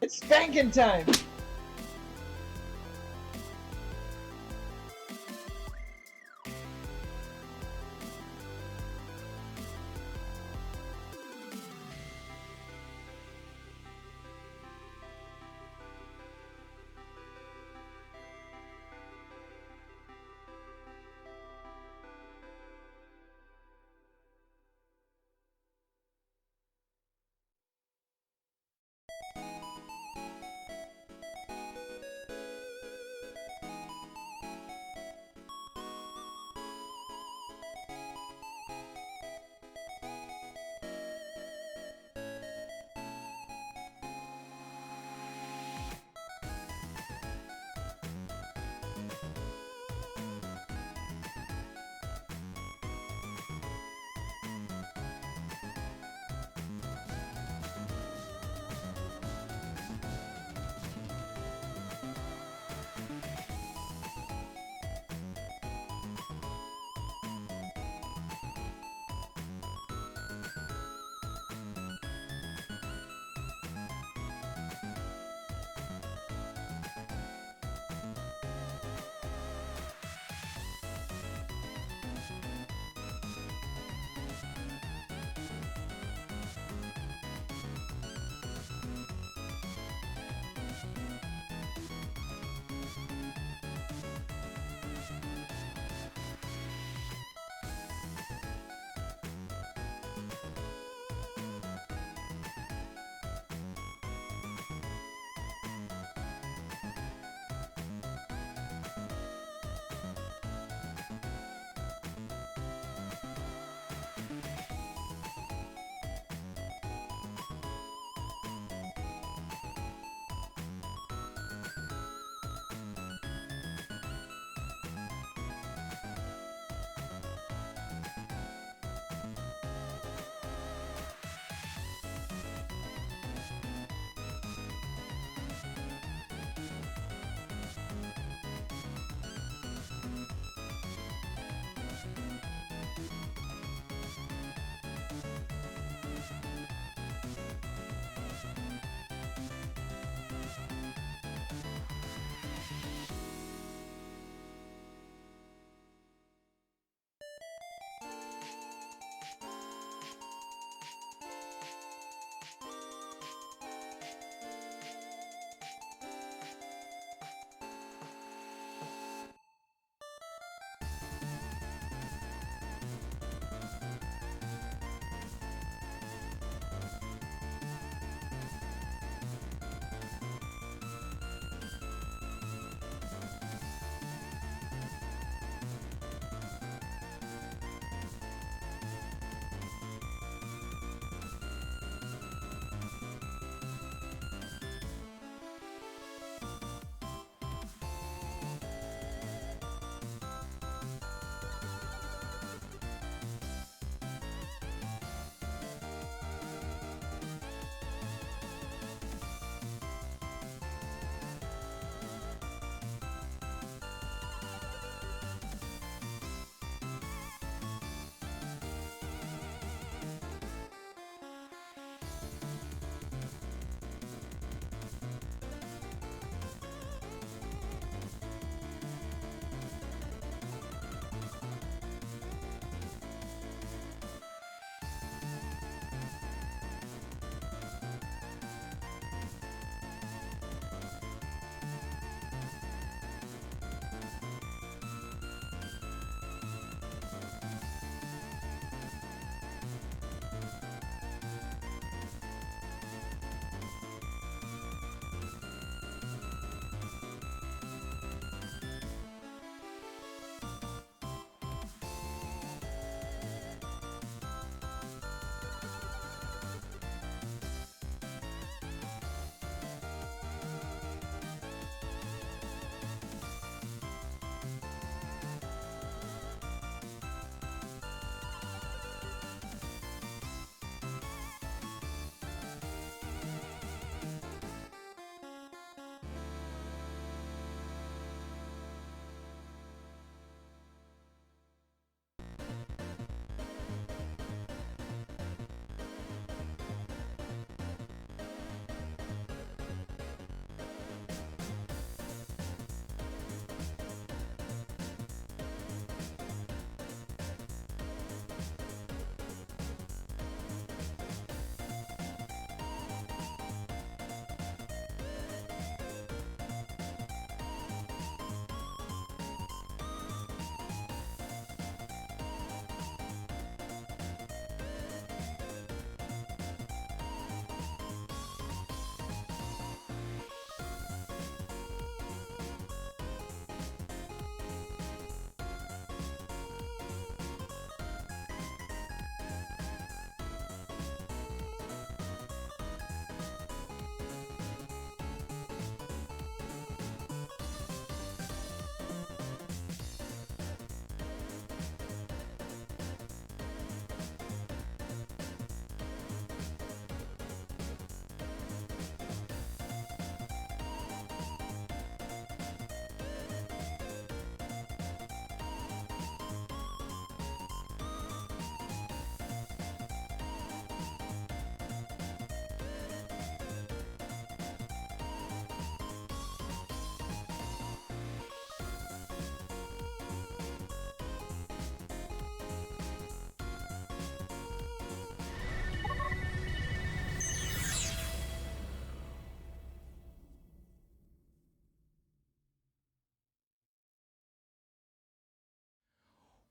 It's spanking time!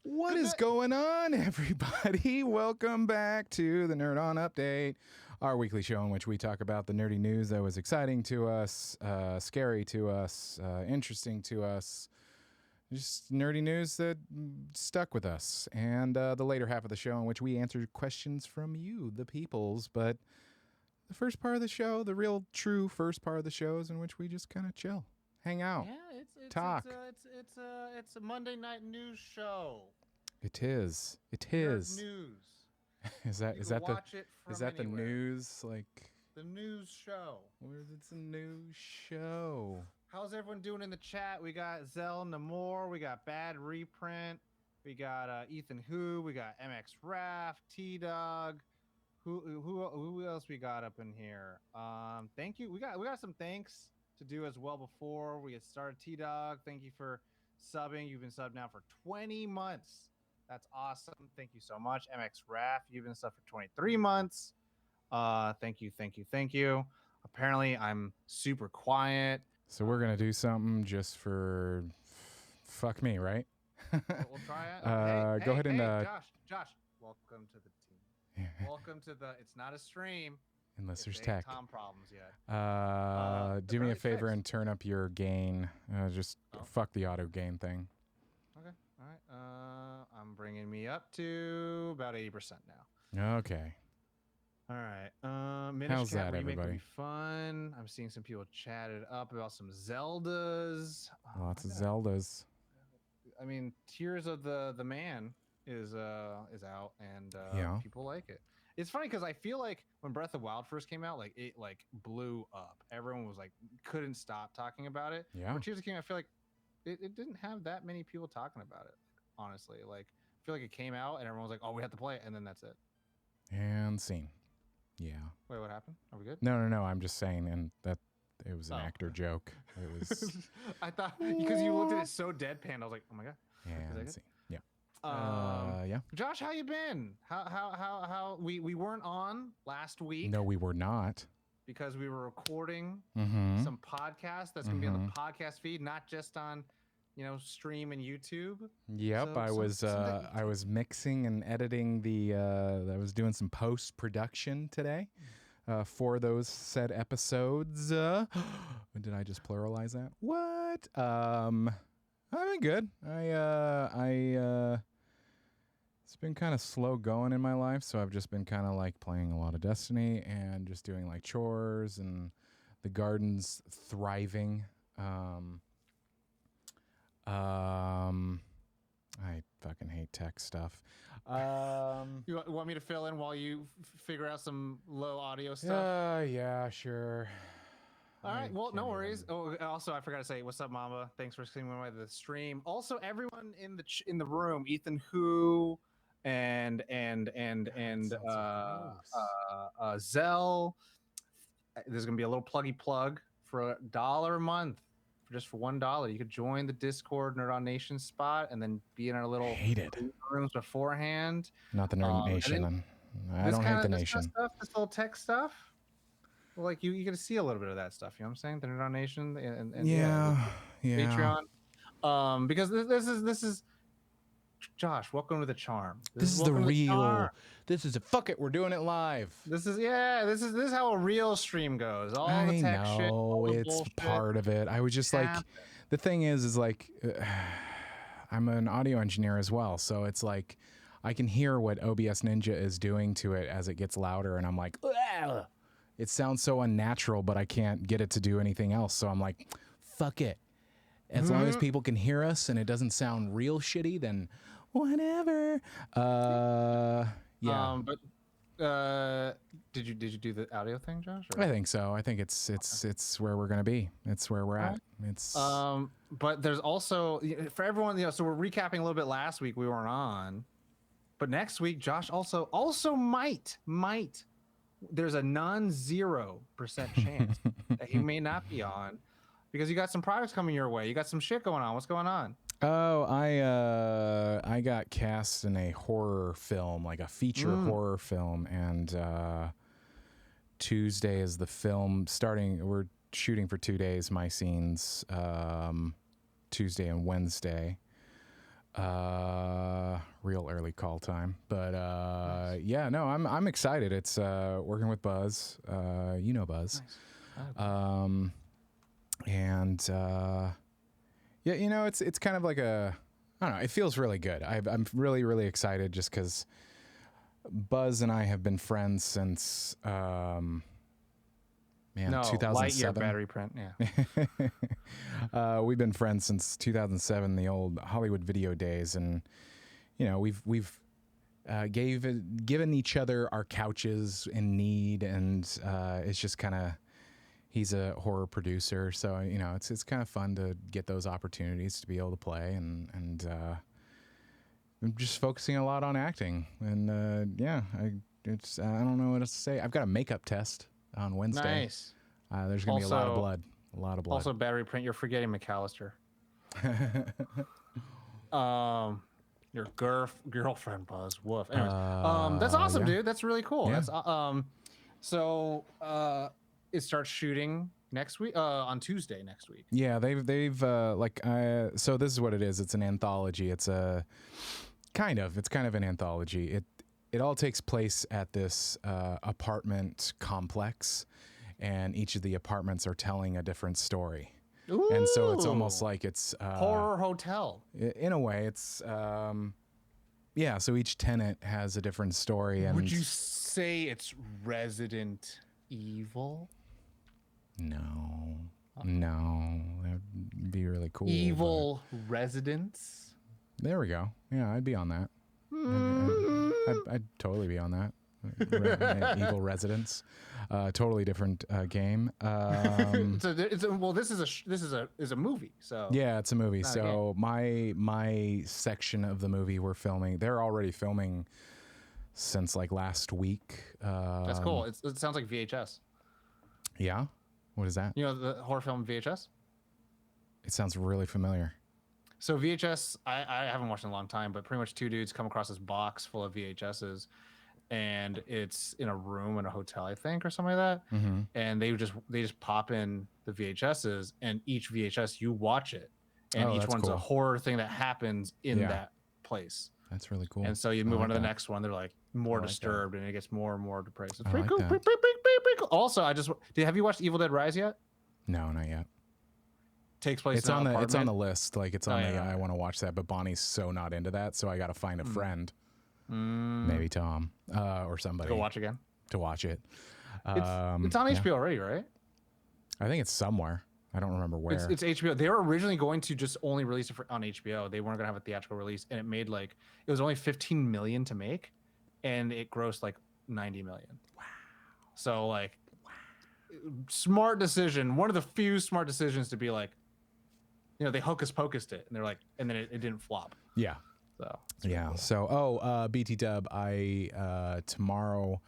What is going on, everybody? Welcome back to the Nerd On Update, our weekly show in which we talk about the nerdy news that was exciting to us, scary to us, interesting to us, just nerdy news that stuck with us, and the later half of the show in which we answer questions from you, the peoples. But the first part of the show, the real true first part of the show, is in which we just kind of chill, hang out, talk. It's a Monday night news show. It is. Nerd news. Is that the anywhere. news, like the news show? It's a news show. How's everyone doing in the chat? We got Zell Namor, we got Bad Reprint, we got Ethan Who, we got MX Raff, T Dog. Who else we got up in here? Thank you. We got some thanks to do as well before we get started. T Dog, thank you for subbing. You've been subbed now for 20 months. That's awesome. Thank you so much. MX Raff, you've been subbed for 23 months. Thank you. Apparently, I'm super quiet. So we're gonna do something just for fuck me, right? We'll try it. Go ahead and Josh, welcome to the team. Welcome to the. It's not a stream. Unless there's tech. Tom problems yet. Do me a favor and turn up your gain. Fuck the auto gain thing. Okay. All right. I'm bringing me up to about 80% now. Okay. All right. How's that, everybody? Fun. I'm seeing some people chatted up about some Zeldas. Lots of Zeldas. I mean, Tears of the Man is out, and people like it. It's funny because I feel like when Breath of the Wild first came out, like it blew up. Everyone was like couldn't stop talking about it. Yeah. When Tears of the Kingdom, I feel like it didn't have that many people talking about it. Honestly, like I feel like it came out and everyone was like, "Oh, we have to play it," and then that's it. And scene. Yeah. Wait, what happened? Are we good? No. I'm just saying, and that it was an actor joke. It was. I thought because you looked at it so deadpan, I was like, "Oh my god." Yeah. And scene. Yeah. Yeah. Josh, how you been? How we weren't on last week. No, we were not. Because we were recording some podcast that's going to be on the podcast feed, not just on, stream and YouTube. Yep, so, I was mixing and editing I was doing some post production today for those said episodes. Did I just pluralize that? What? I've been good. It's been kind of slow going in my life, so I've just been kind of like playing a lot of Destiny and just doing like chores, and the garden's thriving. I fucking hate tech stuff. You want me to fill in while you figure out some low audio stuff? Yeah, sure. All right. Well, no worries. Oh, also, I forgot to say, what's up, Mamba? Thanks for coming by the stream. Also, everyone in the room, Ethan Who, and Zell. There's gonna be a little pluggy plug for $1 a month. For $1, you could join the Discord Nerd On Nation spot and then be in our little rooms beforehand. Not the Nerd Nation. I don't hate the nation. This little tech stuff. Well, like you get to see a little bit of that stuff. You know what I'm saying? The Nerd On Nation and Patreon. Because this is Josh. Welcome to the charm. This is the real. This is fuck it. We're doing it live. This is how a real stream goes. All the tech shit. All the it's bullshit. Part of it. I was just like, the thing is like, I'm an audio engineer as well, so it's like, I can hear what OBS Ninja is doing to it as it gets louder, and I'm like, ugh! It sounds so unnatural, but I can't get it to do anything else. So I'm like, fuck it. As long as people can hear us and it doesn't sound real shitty, then whatever. Yeah. Did you do the audio thing, Josh? I think so. I think it's where we're gonna be. It's where we're at. It's. But there's also for everyone. So we're recapping a little bit. Last week we weren't on, but next week Josh also might. There's a non-0% chance that he may not be on because you got some products coming your way. You got some shit going on. What's going on? Oh, I got cast in a horror film, like a feature horror film, and Tuesday is the film starting. We're shooting for 2 days, my scenes, Tuesday and Wednesday. Real early call time, but Nice. yeah, no, I'm excited. It's working with Buzz. You know Buzz. Nice. And yeah, you know, it's kind of like a, I don't know. It feels really good. I'm really really excited just because Buzz and I have been friends since No, light year 2007. battery print. Yeah. We've been friends since 2007, the old Hollywood video days, and you know we've given each other our couches in need, and it's just kind of, he's a horror producer, so you know it's kind of fun to get those opportunities to be able to play, and I'm just focusing a lot on acting, and yeah, I don't know what else to say. I've got a makeup test on Wednesday. Nice. There's gonna be a lot of blood. A lot of blood. Also, battery print. You're forgetting McAllister. Your girlfriend Buzz. Woof. Anyways, that's awesome, yeah. dude. That's really cool. Yeah. That's so it starts shooting next week. On Tuesday next week. Yeah, they've so this is what it is. It's an anthology. It's kind of an anthology. It all takes place at this apartment complex, and each of the apartments are telling a different story. Ooh. And so it's almost like it's horror hotel. In a way, it's yeah. So each tenant has a different story. And would you say it's Resident Evil? No, that'd be really cool. Evil Residents. There we go. Yeah, I'd be on that. I'd totally be on that. Evil Residents, totally different game. Well, this is a movie. So yeah, it's a movie. So my section of the movie we're filming. They're already filming since like last week. That's cool. It sounds like VHS. Yeah, what is that? You know the horror film VHS. It sounds really familiar. So VHS, I haven't watched in a long time, but pretty much two dudes come across this box full of VHSs, and it's in a room in a hotel, I think, or something like that. Mm-hmm. And they just pop in the VHSs, and each VHS you watch it, and each one's cool. a horror thing that happens in that place. That's really cool. And so you move on to the next one. They're like more disturbed, and it gets more and more depressed. It's pretty like cool. that. Pretty cool. Also, have you watched Evil Dead Rise yet? No, not yet. Takes place. It's on the list. Like it's on the. Yeah. I want to watch that, but Bonnie's so not into that, so I got to find a friend, maybe Tom, or somebody. Go watch again. To watch it. It's on HBO already, right? I think it's somewhere. I don't remember where. It's HBO. They were originally going to just only release it on HBO. They weren't gonna have a theatrical release, and it was only 15 million to make, and it grossed like 90 million. Wow. So like, smart decision. One of the few smart decisions to be like, you know, they hocus pocused it, and they're like, and then it didn't flop. Yeah. So yeah. Cool. So BT Dub, tomorrow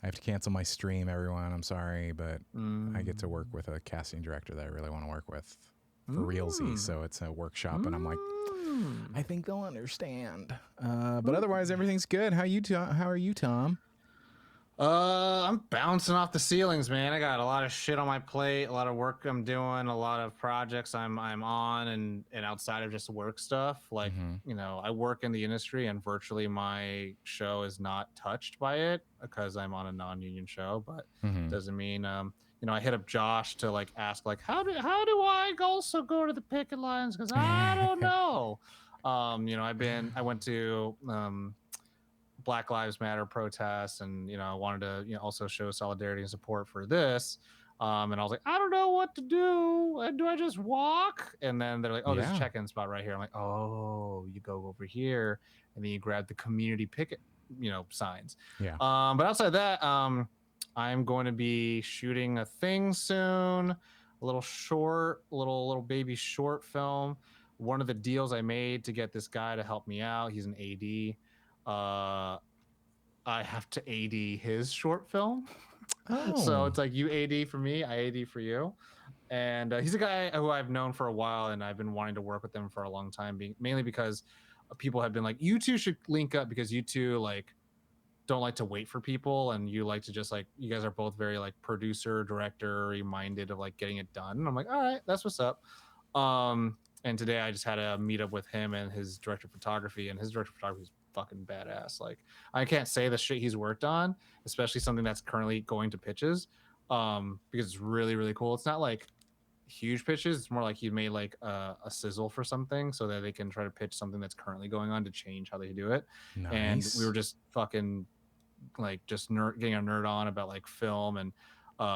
I have to cancel my stream, everyone. I'm sorry, but I get to work with a casting director that I really want to work with for realsies. So it's a workshop, and I'm like, I think they'll understand. But otherwise, everything's good. How are you, Tom? I'm bouncing off the ceilings, man. I got a lot of shit on my plate, a lot of work I'm doing, a lot of projects I'm on, and outside of just work stuff. Like, you know, I work in the industry, and virtually my show is not touched by it because I'm on a non-union show. But doesn't mean, you know, I hit up Josh to like ask, like, how do I also go to the picket lines? Because I don't know. You know, I went to Black Lives Matter protests, and you know, I wanted to, you know, also show solidarity and support for this, and I was like, I don't know what to do. Do I just walk? And then they're like, oh, there's a check-in spot right here. I'm like, oh, you go over here, and then you grab the community picket, you know, signs. Yeah. But outside that, I'm going to be shooting a thing soon, a little baby short film. One of the deals I made to get this guy to help me out, he's an AD. I have to AD his short film. So it's like you AD for me, I AD for you. And he's a guy who I've known for a while, and I've been wanting to work with him for a long time, mainly because people have been like, you two should link up because you two like don't like to wait for people, and you like to just like, you guys are both very like producer, director minded of like getting it done. And I'm like, all right, that's what's up. And today I just had a meetup with him and his director of photography, and his director of photography is fucking badass. Like, I can't say the shit he's worked on, especially something that's currently going to pitches, because it's really, really cool. It's not like huge pitches. It's more like he made like a sizzle for something so that they can try to pitch something that's currently going on to change how they do it. And we Nice. were just fucking like just getting a nerd on about like film and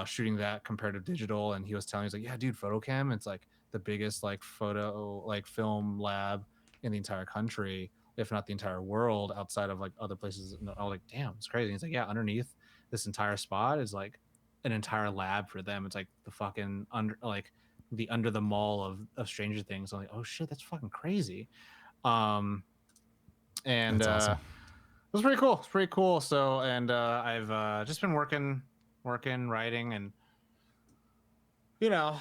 shooting that compared to digital. And he was telling me, he's like, yeah, dude, photochem, it's like the biggest like photo like film lab in the entire country, if not the entire world, outside of like other places. And I was like, damn, it's crazy. And he's like, yeah, underneath this entire spot is like an entire lab for them. It's like the fucking under the mall of Stranger Things. I'm like, oh shit, that's fucking crazy. Um and That's awesome. it was pretty cool. It's pretty cool. So, and I've just been working, writing, and you know,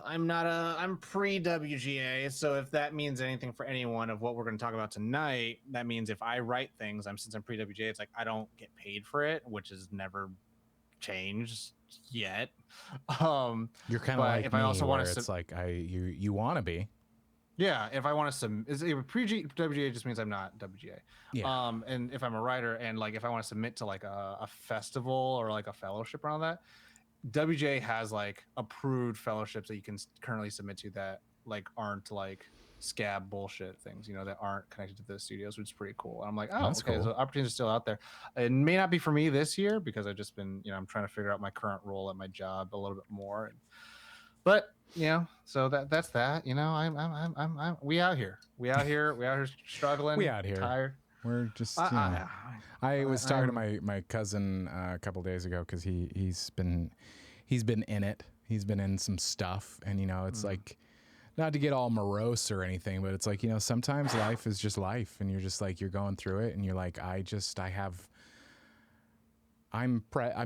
I'm pre WGA. So if that means anything for anyone of what we're going to talk about tonight, that means if I write things, since I'm pre WGA, it's like I don't get paid for it, which has never changed yet. You're kind of like if me, I also where want to, it's like you want to be. yeah, if I want to pre WGA just means I'm not WGA. Yeah. And if I'm a writer and like if I want to submit to like a festival or like a fellowship around that, WGA has like approved fellowships that you can currently submit to that like aren't like scab bullshit things, that aren't connected to the studios, which is pretty cool. And I'm like, oh, That's okay, cool. so opportunities are still out there. It may not be for me this year because I've just been, I'm trying to figure out my current role at my job a little bit more. But so that's that. We out here struggling. We out here. Tired. We're just I was talking to my cousin a couple days ago because he's been in it. He's been in some stuff, and it's like, not to get all morose or anything, but it's like, sometimes life is just life, and you're just like, you're going through it, and you're like, I'm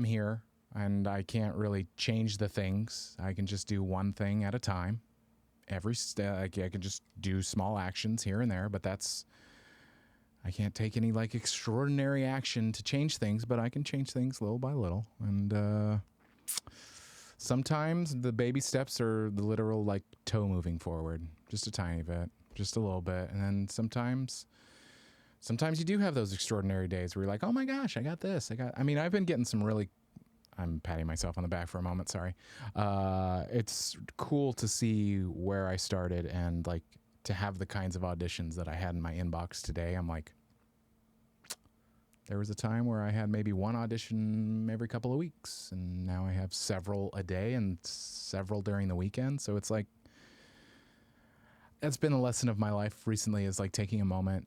here, and I can't really change the things. I can just do one thing at a time. Every I can just do small actions here and there, but I can't take any like extraordinary action to change things, but I can change things little by little. And sometimes the baby steps are the literal like toe moving forward, just a tiny bit, just a little bit. And then sometimes you do have those extraordinary days where you're like, oh my gosh, I got this. I've been getting some really, I'm patting myself on the back for a moment. Sorry. It's cool to see where I started and like to have the kinds of auditions that I had in my inbox today. I'm like, there was a time where I had maybe one audition every couple of weeks, and now I have several a day and several during the weekend. So it's like, that's been a lesson of my life recently, is like taking a moment.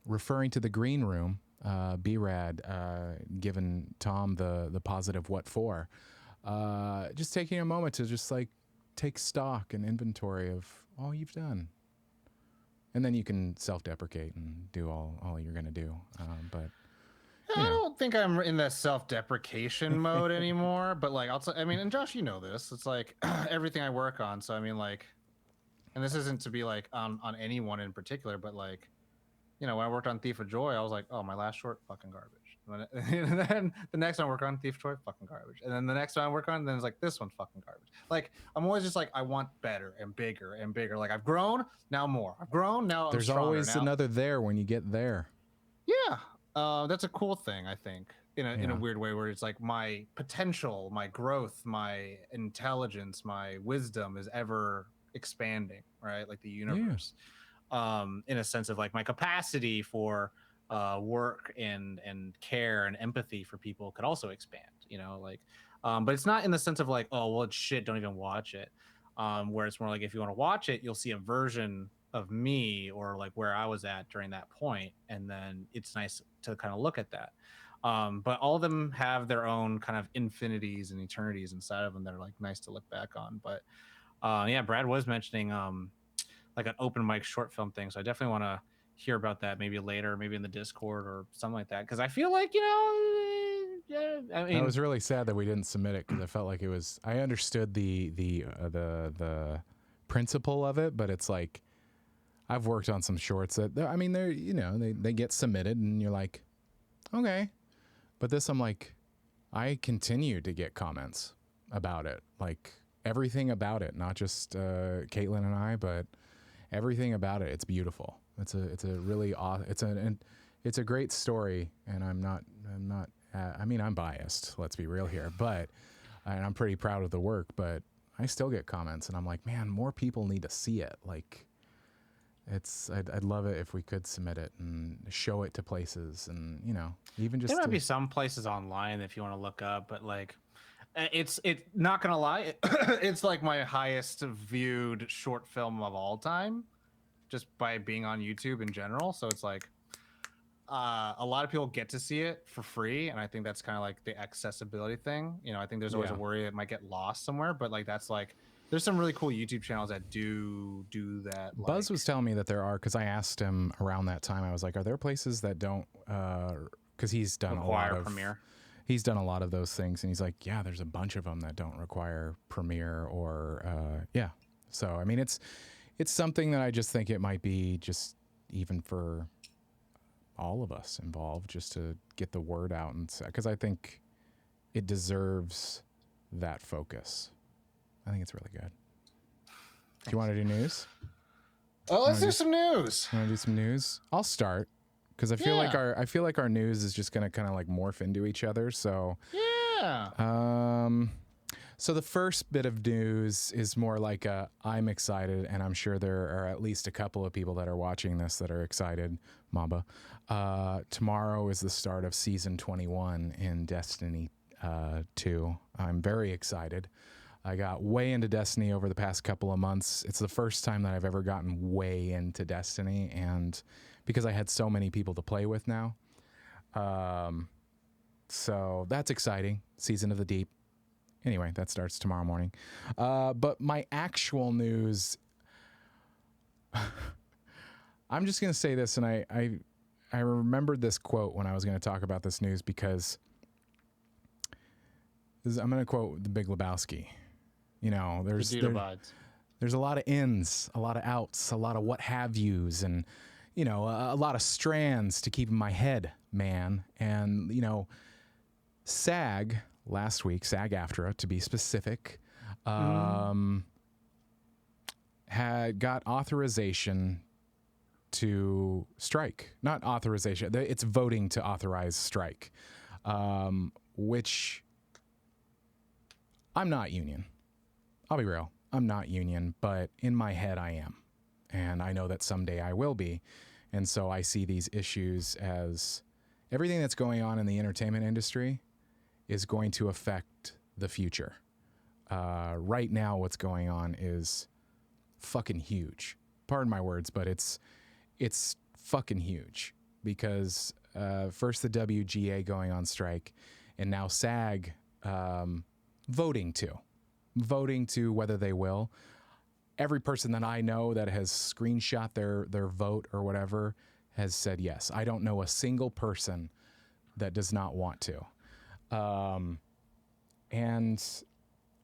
Referring to the green room, B-Rad, given Tom the positive what for, just taking a moment to just like take stock and inventory of all you've done. And then you can self-deprecate and do all you're going to do. But I don't think I'm in that self-deprecation mode anymore, but like, and Josh, this, it's like everything I work on. So, like, and this isn't to be like on anyone in particular, but like, when I worked on Thief of Joy, I was like, oh, my last short, fucking garbage. And then the next one I work on, Thief of Joy, fucking garbage. And then the next one I work on, then it's like, this one's fucking garbage. Like, I'm always just like, I want better and bigger and bigger. Like, I've grown, now more. I've grown, now there's I'm always now. another there when you get there. Yeah. That's a cool thing, I think, in a weird way, where it's like my potential, my growth, my intelligence, my wisdom is ever expanding, right? Like the universe. Yeah. In a sense of like my capacity for work and care and empathy for people could also expand, but it's not in the sense of like, oh, well, it's shit, don't even watch it. Where it's more like, if you want to watch it, you'll see a version of me or like where I was at during that point. And then it's nice to kind of look at that. But all of them have their own kind of infinities and eternities inside of them that are like nice to look back on. But Brad was mentioning like an open mic short film thing. So I definitely want to hear about that maybe later, maybe in the Discord or something like that. Because I feel like, I was really sad that we didn't submit it, because I felt like it was, I understood the principle of it, but it's like, I've worked on some shorts that, they're, they get submitted and you're like, okay. But this, I'm like, I continue to get comments about it. Like, everything about it, not just Caitlin and I, but everything about it. It's beautiful. It's a really it's a great story, and I'm biased. Let's be real here, but and I'm pretty proud of the work, but I still get comments, and I'm like, man, more people need to see it. Like, I'd love it if we could submit it and show it to places, and even just there might be some places online if you want to look up, but like, it's not gonna lie, it's like my highest viewed short film of all time, just by being on YouTube in general. So it's like, a lot of people get to see it for free, and I think that's kind of like the accessibility thing. I think there's always a worry it might get lost somewhere, but like that's like, there's some really cool YouTube channels that do that. Buzz was telling me that there are, because I asked him around that time. I was like, are there places that don't, because he's done a lot of Premiere. He's done a lot of those things, and he's like, yeah, there's a bunch of them that don't require Premiere or So I mean, it's something that I just think it might be just even for all of us involved, just to get the word out, and because I think it deserves that focus. I think it's really good. Do you want to do news? Oh, let's do some news. Want to do some news? I'll start, because I feel like our news is just gonna kind of like morph into each other. So so the first bit of news is more like I'm excited, and I'm sure there are at least a couple of people that are watching this that are excited. Mamba. Tomorrow is the start of season 21 in Destiny 2. I'm very excited. I got way into Destiny over the past couple of months. It's the first time that I've ever gotten way into Destiny, and because I had so many people to play with now. So that's exciting. Season of the Deep. Anyway, that starts tomorrow morning. But my actual news, I'm just going to say this, and I remembered this quote when I was going to talk about this news, because I'm going to quote The Big Lebowski. There's a lot of ins, a lot of outs, a lot of what have yous, and a lot of strands to keep in my head, man. And SAG last week, SAG-AFTRA to be specific, had got authorization to strike. Not authorization, it's voting to authorize strike, which I'm not union. I'll be real. I'm not union, but in my head I am. And I know that someday I will be. And so I see these issues as everything that's going on in the entertainment industry is going to affect the future. Right now, what's going on is fucking huge. Pardon my words, but it's fucking huge, because first the WGA going on strike, and now SAG voting to whether they will. Every person that I know that has screenshot their vote or whatever has said yes. I don't know a single person that does not want to. And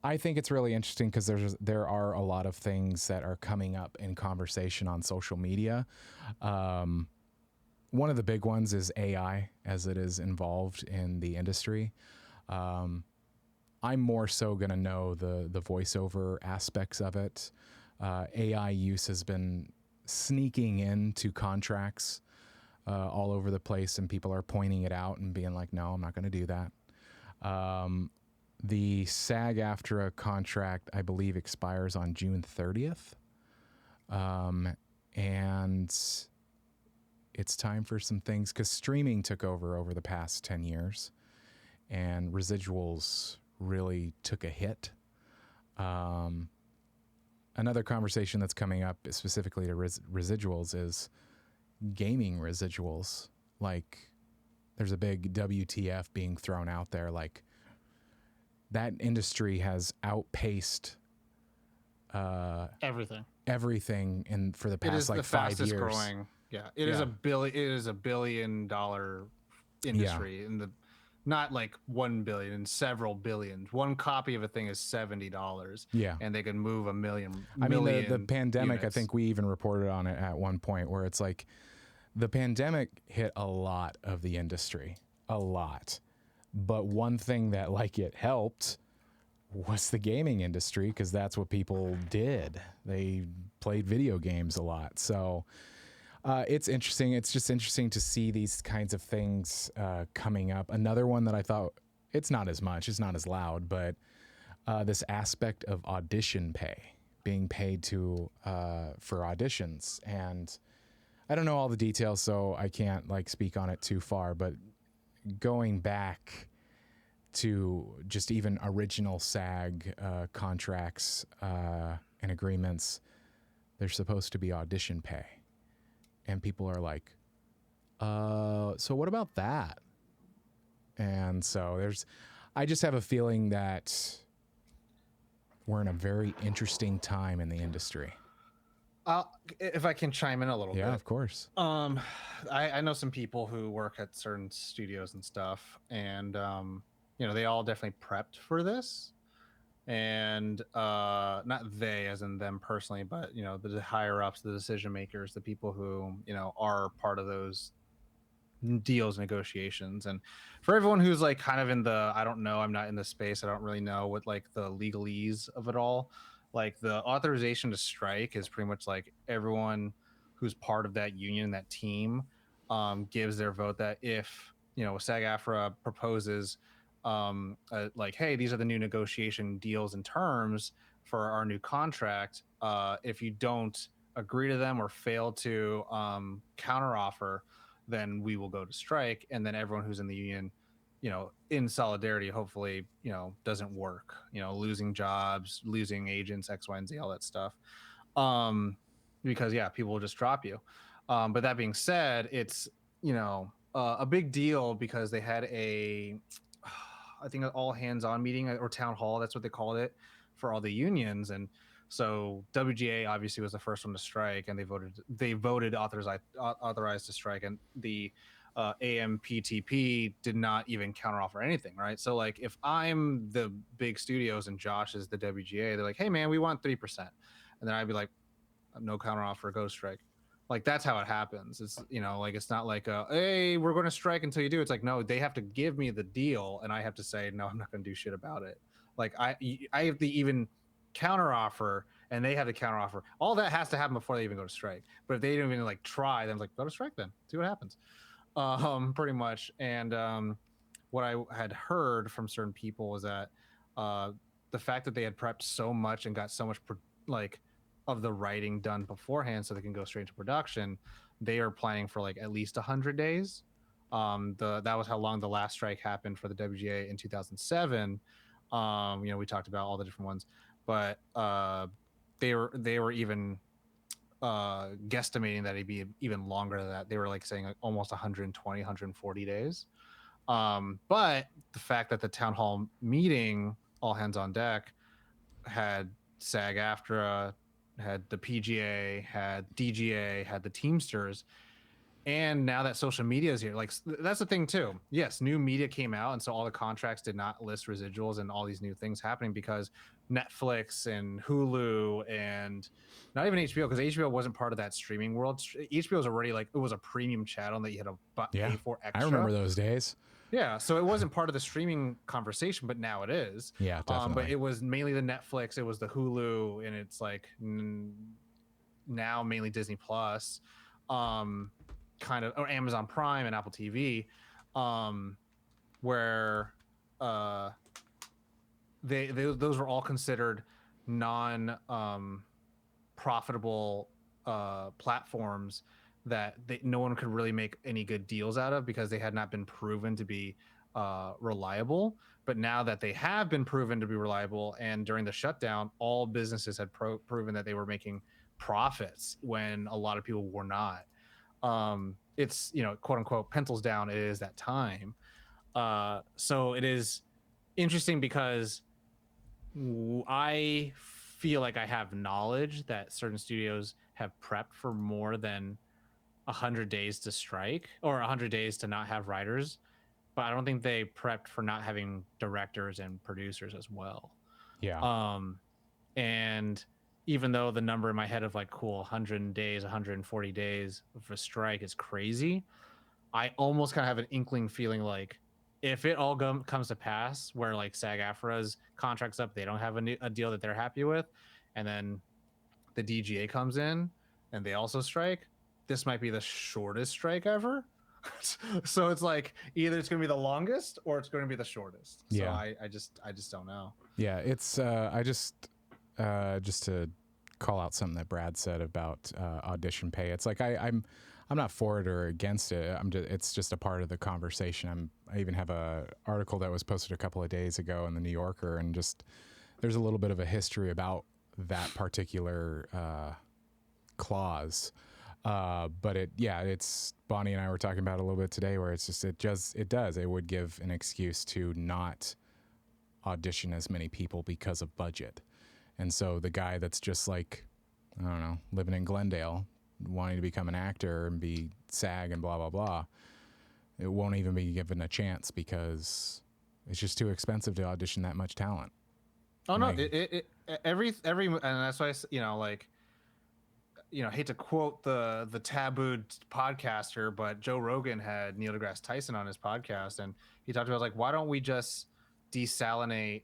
I think it's really interesting, because there are a lot of things that are coming up in conversation on social media. One of the big ones is AI, as it is involved in the industry. I'm more so going to know the voiceover aspects of it. AI use has been sneaking into contracts all over the place, and people are pointing it out and being like, no, I'm not going to do that. The SAG-AFTRA contract, I believe, expires on June 30th. And it's time for some things, because streaming took over the past 10 years, and residuals really took a hit. Another conversation that's coming up specifically to residuals is gaming residuals. Like, there's a big WTF being thrown out there. Like, that industry has outpaced everything for the past like 5 years. Growing. Yeah, it is a $1 billion industry, in the not like 1 billion, and several billions. One copy of a thing is $70. Yeah, and they can move a million. I mean, the pandemic. Units. I think we even reported on it at one point, where it's like the pandemic hit a lot of the industry, a lot. But one thing that like it helped was the gaming industry, because that's what people did. They played video games a lot. So it's interesting. It's just interesting to see these kinds of things coming up. Another one that I thought, it's not as much, it's not as loud, but this aspect of audition pay, being paid to for auditions. And I don't know all the details, so I can't like speak on it too far, but going back to just even original SAG contracts and agreements, there's supposed to be audition pay. And people are like, so what about that? And so I just have a feeling that we're in a very interesting time in the industry. If I can chime in a little bit. Yeah, of course. I know some people who work at certain studios and stuff, and they all definitely prepped for this. And not they as in them personally, but the higher ups, the decision makers, the people who are part of those deals, negotiations. And for everyone who's like kind of in the, I don't know, I'm not in the space, I don't really know what like the legalese of it all. Like the authorization to strike is pretty much like everyone who's part of that union, that team, gives their vote that if SAG-AFTRA proposes like, hey, these are the new negotiation deals and terms for our new contract, if you don't agree to them or fail to counteroffer, then we will go to strike. And then everyone who's in the union, in solidarity, hopefully, doesn't work, losing jobs, losing agents, X, Y, and Z, all that stuff. Because people will just drop you. But that being said, it's, a big deal because they had I think an all hands on meeting or town hall. That's what they called it for all the unions. And so WGA obviously was the first one to strike, and they voted authorized to strike, and the AMPTP did not even counteroffer anything, right? So like if I'm the big studios and Josh is the WGA, they're like, hey man, we want 3%, and then I'd be like, no counteroffer, go strike. Like that's how it happens. It's like it's not like hey, we're going to strike until you do. It's like no, they have to give me the deal, and I have to say no, I'm not going to do shit about it. Like I have to even counteroffer, and they have to counteroffer. All that has to happen before they even go to strike. But if they don't even like try, then like go to strike, then see what happens. Pretty much. And what I had heard from certain people was that the fact that they had prepped so much and got so much of the writing done beforehand so they can go straight into production, they are planning for like at least 100 days. That was how long the last strike happened for the WGA in 2007. We talked about all the different ones, but they were even guesstimating that it'd be even longer than that. They were like saying like almost 120, 140 days. But the fact that the town hall meeting, all hands on deck, had SAG-AFTRA, had the PGA, had DGA, had the Teamsters, and now that social media is here, like that's the thing too. Yes, new media came out, and so all the contracts did not list residuals and all these new things happening because Netflix and Hulu and not even HBO, because HBO wasn't part of that streaming world. HBO was already like, it was a premium channel that you had to pay for extra. I remember those days. Yeah, so it wasn't part of the streaming conversation, but now it is. Yeah, definitely. But it was mainly the Netflix, it was the Hulu, and it's like now mainly Disney Plus, kind of, or Amazon Prime and Apple TV, where those were all considered non profitable platforms that no one could really make any good deals out of because they had not been proven to be reliable. But now that they have been proven to be reliable, and during the shutdown, all businesses had proven that they were making profits when a lot of people were not. It's, quote unquote, pencils down, it is that time. So it is interesting because I feel like I have knowledge that certain studios have prepped for more than 100 days to strike or 100 days to not have writers, but I don't think they prepped for not having directors and producers as well. Yeah. And even though the number in my head of like, cool, 100 days, 140 days of a strike is crazy, I almost kind of have an inkling feeling like if it all comes to pass where like SAG-AFTRA's contract's up, they don't have a deal that they're happy with, and then the DGA comes in and they also strike, this might be the shortest strike ever. So it's like either it's going to be the longest or it's going to be the shortest. So Yeah. I just don't know. Yeah, it's I just to call out something that Brad said about audition pay. It's like I'm not for it or against it. It's just a part of the conversation. I even have a article that was posted a couple of days ago in the New Yorker, and just there's a little bit of a history about that particular clause. But it's Bonnie and I were talking about it a little bit today, where it's just it would give an excuse to not audition as many people because of budget. And so the guy that's just like, I don't know, living in Glendale, wanting to become an actor and be SAG and blah, blah, blah, it won't even be given a chance because it's just too expensive to audition that much talent. Oh, no, every, and that's why, hate to quote the tabooed podcaster, but Joe Rogan had Neil deGrasse Tyson on his podcast, and he talked about like, why don't we just desalinate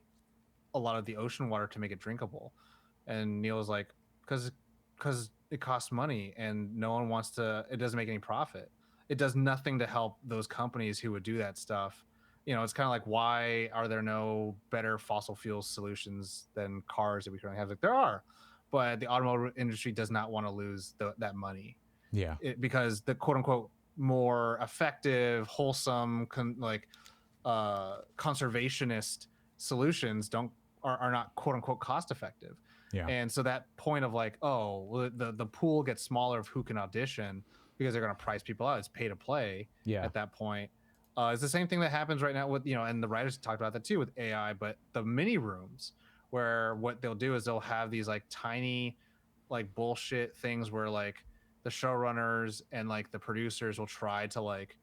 a lot of the ocean water to make it drinkable? And Neil was like, because it costs money and no one wants to, it doesn't make any profit. It does nothing to help those companies who would do that stuff. It's kind of like, why are there no better fossil fuel solutions than cars that we currently have? Like, there are, but the automotive industry does not want to lose that money. Yeah. Because the quote unquote more effective, wholesome, conservationist solutions are not quote unquote cost effective. Yeah. And so that point of like, oh, the pool gets smaller of who can audition because they're going to price people out. It's pay to play at that point. It's the same thing that happens right now with, and the writers talked about that too with AI, but the mini rooms, where what they'll do is they'll have these like tiny like bullshit things where like the showrunners and like the producers will try to like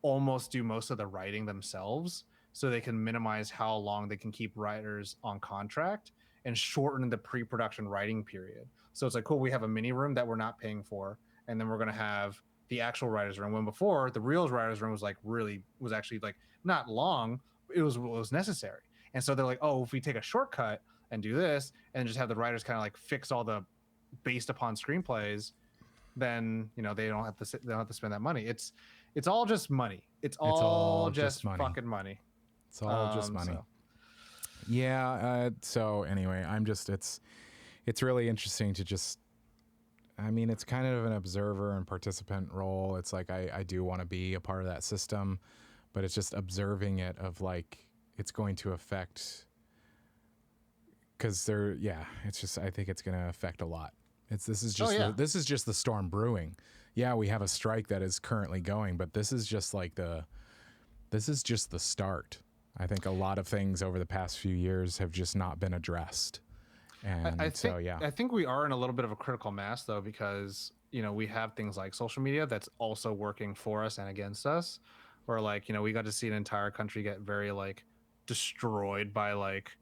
almost do most of the writing themselves so they can minimize how long they can keep writers on contract and shorten the pre-production writing period. So it's like, cool, we have a mini room that we're not paying for, and then we're going to have the actual writers room. When before the real writers room was actually like not long, it was necessary. And so they're like, oh, if we take a shortcut and do this and just have the writers kind of like fix all the based upon screenplays, then they don't have to spend that money. It's all just money. It's all just money. Fucking money. It's all just money. So. Yeah. So anyway, it's really interesting to just, I mean, it's kind of an observer and participant role. It's like, I do want to be a part of that system, but it's just observing it of like, it's going to affect, because it's just, I think it's going to affect a lot. This is just the storm brewing. Yeah, we have a strike that is currently going, but this is just the start. I think a lot of things over the past few years have just not been addressed. And I think we are in a little bit of a critical mass though, because, we have things like social media that's also working for us and against us, where like, we got to see an entire country get very like destroyed by like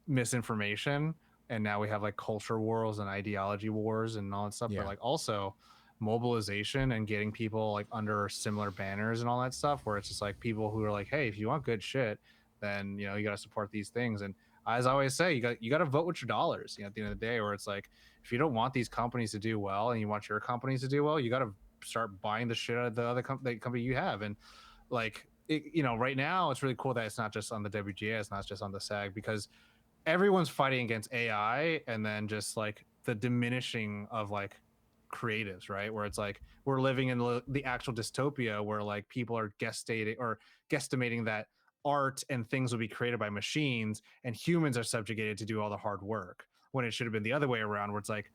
misinformation. And now we have like culture wars and ideology wars and all that stuff, but like also mobilization and getting people like under similar banners and all that stuff, where it's just like people who are like, hey, if you want good shit, then you got to support these things. And as I always say, you got to vote with your dollars, at the end of the day, where it's like, if you don't want these companies to do well and you want your companies to do well, you got to start buying the shit out of the other company you have. And like right now it's really cool that it's not just on the WGA, it's not just on the SAG, because everyone's fighting against AI and then just like the diminishing of like creatives, right? Where it's like we're living in the actual dystopia where like people are guesstimating that art and things will be created by machines and humans are subjugated to do all the hard work, when it should have been the other way around, where it's like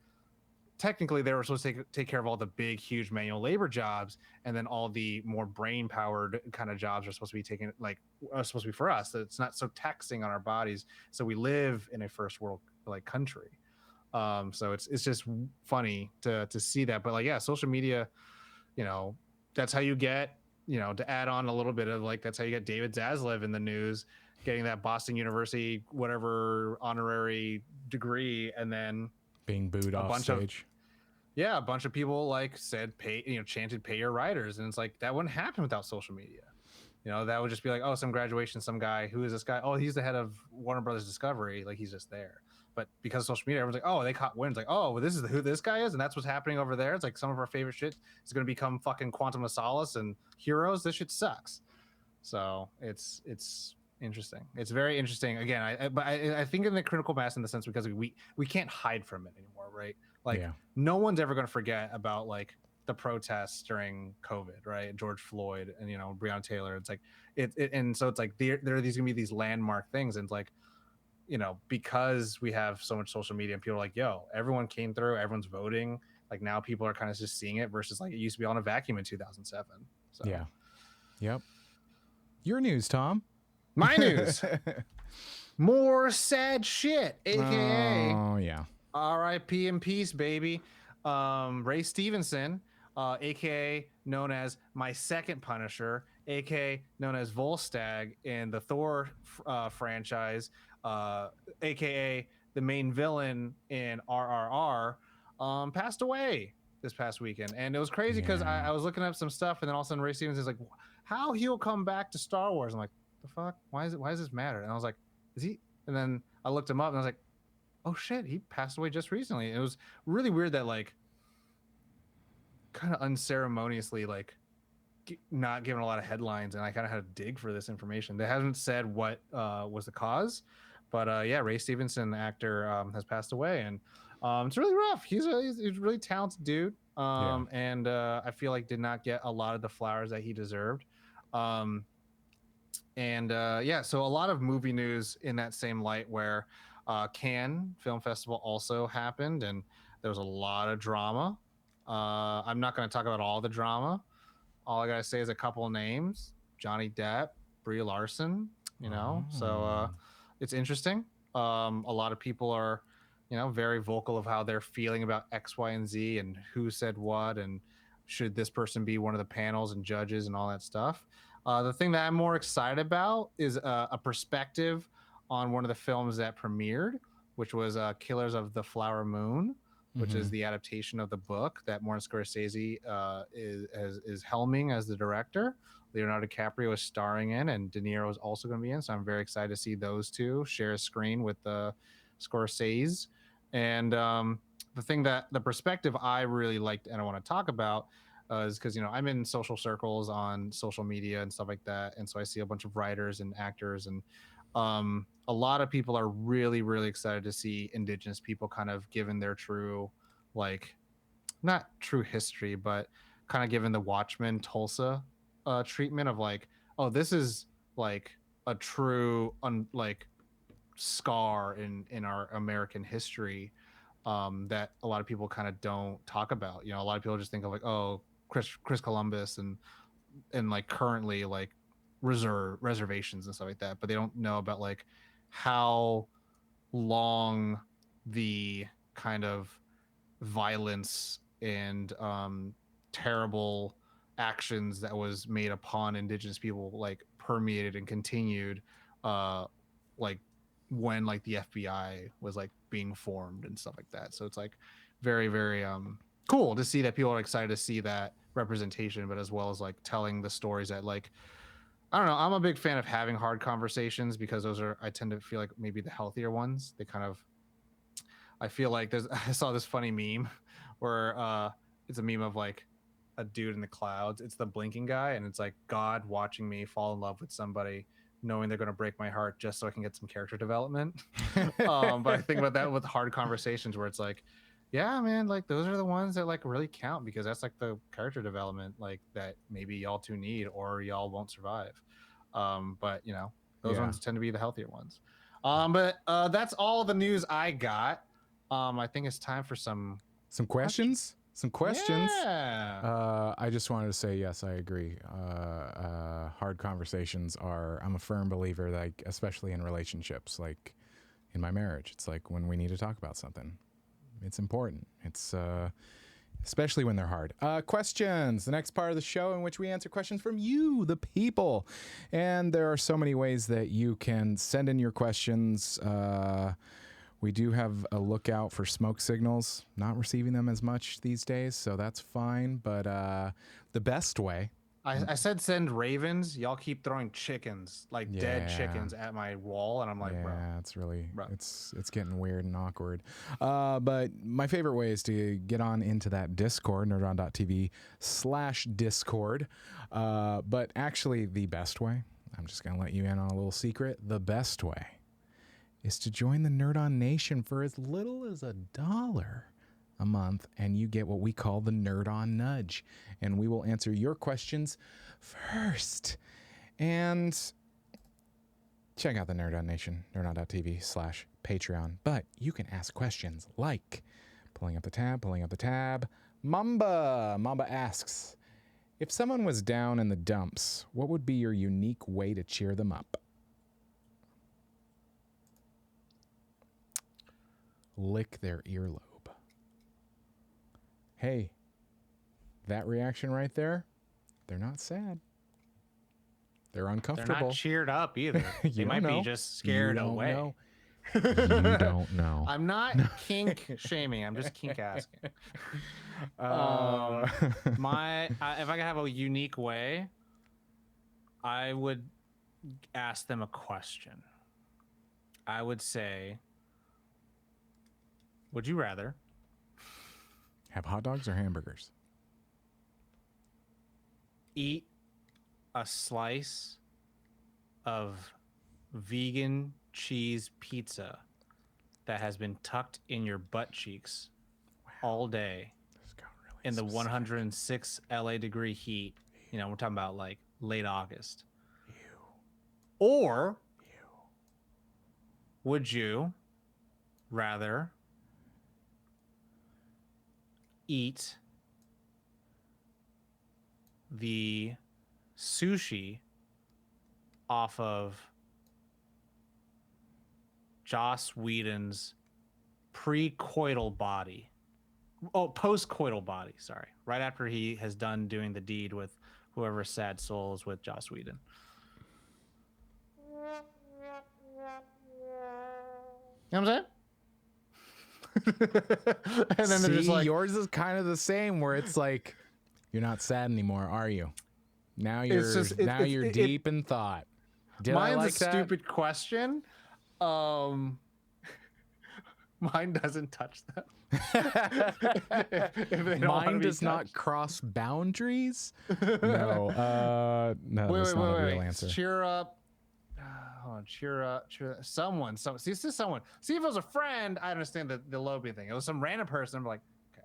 technically they were supposed to take care of all the big, huge manual labor jobs, and then all the more brain powered kind of jobs are supposed to be for us. So it's not so taxing on our bodies. So we live in a first world like country. So it's just funny to see that. But like, yeah, social media, that's how you get, to add on a little bit of like, that's how you get David Zaslav in the news, getting that Boston University, whatever honorary degree, and then being booed off stage. A bunch of people like said, chanted pay your writers. And it's like, that wouldn't happen without social media. You know, that would just be like, oh, some graduation, some guy. Who is this guy? Oh, he's the head of Warner Brothers Discovery. Like, he's just there. But because of social media, everyone's like, oh, they caught wind. It's like, oh, well, this is who this guy is, and that's what's happening over there. It's like some of our favorite shit is going to become fucking Quantum of Solace and Heroes. This shit sucks. So it's interesting. It's very interesting. Again, I think in the critical mass in the sense because we can't hide from it anymore, right? Like no one's ever going to forget about like the protests during COVID, right? George Floyd and Breonna Taylor. It's like and so it's like there are these gonna be these landmark things, and it's like because we have so much social media and people are like, yo, everyone came through, everyone's voting. Like now people are kind of just seeing it versus like it used to be on a vacuum in 2007. So. Yeah. Yep. Your news, Tom. My news. More sad shit, aka oh yeah, R.I.P. in peace, baby. Ray Stevenson, aka known as my second Punisher, aka known as Volstagg in the Thor franchise, aka the main villain in RRR, passed away this past weekend. And it was crazy because I was looking up some stuff, and then all of a sudden Ray Stevens is like, how he'll come back to Star Wars. I'm like, the fuck? Why does this matter? And I was like, is he? And then I looked him up and I was like, oh shit, he passed away just recently. And it was really weird that like kind of unceremoniously like not given a lot of headlines, and I kind of had to dig for this information. They haven't said what was the cause, but Ray Stevenson, actor, has passed away, and it's really rough. He's a really talented dude, and I feel like did not get a lot of the flowers that he deserved. So a lot of movie news in that same light, where Cannes Film Festival also happened, and there was a lot of drama. I'm not going to talk about all the drama. All I gotta say is a couple of names: Johnny Depp, Brie Larson. So it's interesting. A lot of people are, very vocal of how they're feeling about X, Y, and Z, and who said what, and should this person be one of the panels and judges and all that stuff. The thing that I'm more excited about is a perspective on one of the films that premiered, which was Killers of the Flower Moon, which is the adaptation of the book that Martin Scorsese is helming as the director. Leonardo DiCaprio is starring in, and De Niro is also going to be in. So I'm very excited to see those two share a screen with Scorsese. And the perspective I really liked and I want to talk about is because I'm in social circles on social media and stuff like that, and so I see a bunch of writers and actors, and a lot of people are really, really excited to see Indigenous people kind of given their true, like, not true history, but kind of given the Watchmen Tulsa treatment of like, oh, this is like a true scar in our American history that a lot of people kind of don't talk about. A lot of people just think of like, oh, Chris Columbus and like currently like reservations and stuff like that, but they don't know about like how long the kind of violence and terrible actions that was made upon Indigenous people like permeated and continued like when like the FBI was like being formed and stuff like that. So it's like very, very cool to see that people are excited to see that representation, but as well as like telling the stories that like, I don't know, I'm a big fan of having hard conversations because those are, I tend to feel like maybe the healthier ones. They kind of, I feel like I saw this funny meme where it's a meme of like a dude in the clouds. It's the blinking guy, and it's like God watching me fall in love with somebody, knowing they're going to break my heart just so I can get some character development. But I think about that with hard conversations where it's like, yeah, man, like those are the ones that like really count, because that's like the character development like that maybe y'all two need or y'all won't survive. But those ones tend to be the healthier ones. But that's all the news I got. I think it's time for some questions. Some questions. Yeah. I just wanted to say, yes, I agree. Hard conversations are, I'm a firm believer, like, especially in relationships, like in my marriage, it's like when we need to talk about something, it's important. It's, especially when they're hard. Questions, the next part of the show in which we answer questions from you, the people. And there are so many ways that you can send in your questions. We do have a lookout for smoke signals, not receiving them as much these days, so that's fine. But the best way I said send ravens. Y'all keep throwing chickens, like dead chickens, at my wall, and I'm like, bro. Yeah, it's really it's getting weird and awkward. But my favorite way is to get on into that Discord, nerdon.tv/Discord. But actually, the best way, I'm just gonna let you in on a little secret. The best way is to join the Nerd On Nation for as little as $1 a month, and you get what we call the Nerd On Nudge, and we will answer your questions first. And check out the Nerd On Nation, nerdon.tv/Patreon. But you can ask questions like, pulling up the tab. Mamba asks, if someone was down in the dumps, what would be your unique way to cheer them up? Lick their earlobe. Hey, that reaction right there, they're not sad. They're uncomfortable. They're not cheered up either. They might be just scared away. You don't know. I'm not kink shaming. I'm just kink asking. If I could have a unique way, I would ask them a question. I would say, would you rather have hot dogs or hamburgers? Eat a slice of vegan cheese pizza that has been tucked in your butt cheeks all day in the 106 LA degree heat. You know, we're talking about like late August. Or would you rather eat the sushi off of Joss Whedon's pre-coital body? Oh, post-coital body, sorry. Right after he has done doing the deed with whoever sad soul is with Joss Whedon. You know what I'm saying? And then they're just like, yours is kind of the same, where it's like, you're not sad anymore, are you? Now you're deep in thought. Did mine's I like a that? Stupid question. Mine doesn't touch them. if Mine does not cross boundaries. No, that's not a real answer. Cheer up. Hold on, cheer up. Someone. See, this is someone. See, if it was a friend, I understand the lobby thing. It was some random person. I'm like, okay.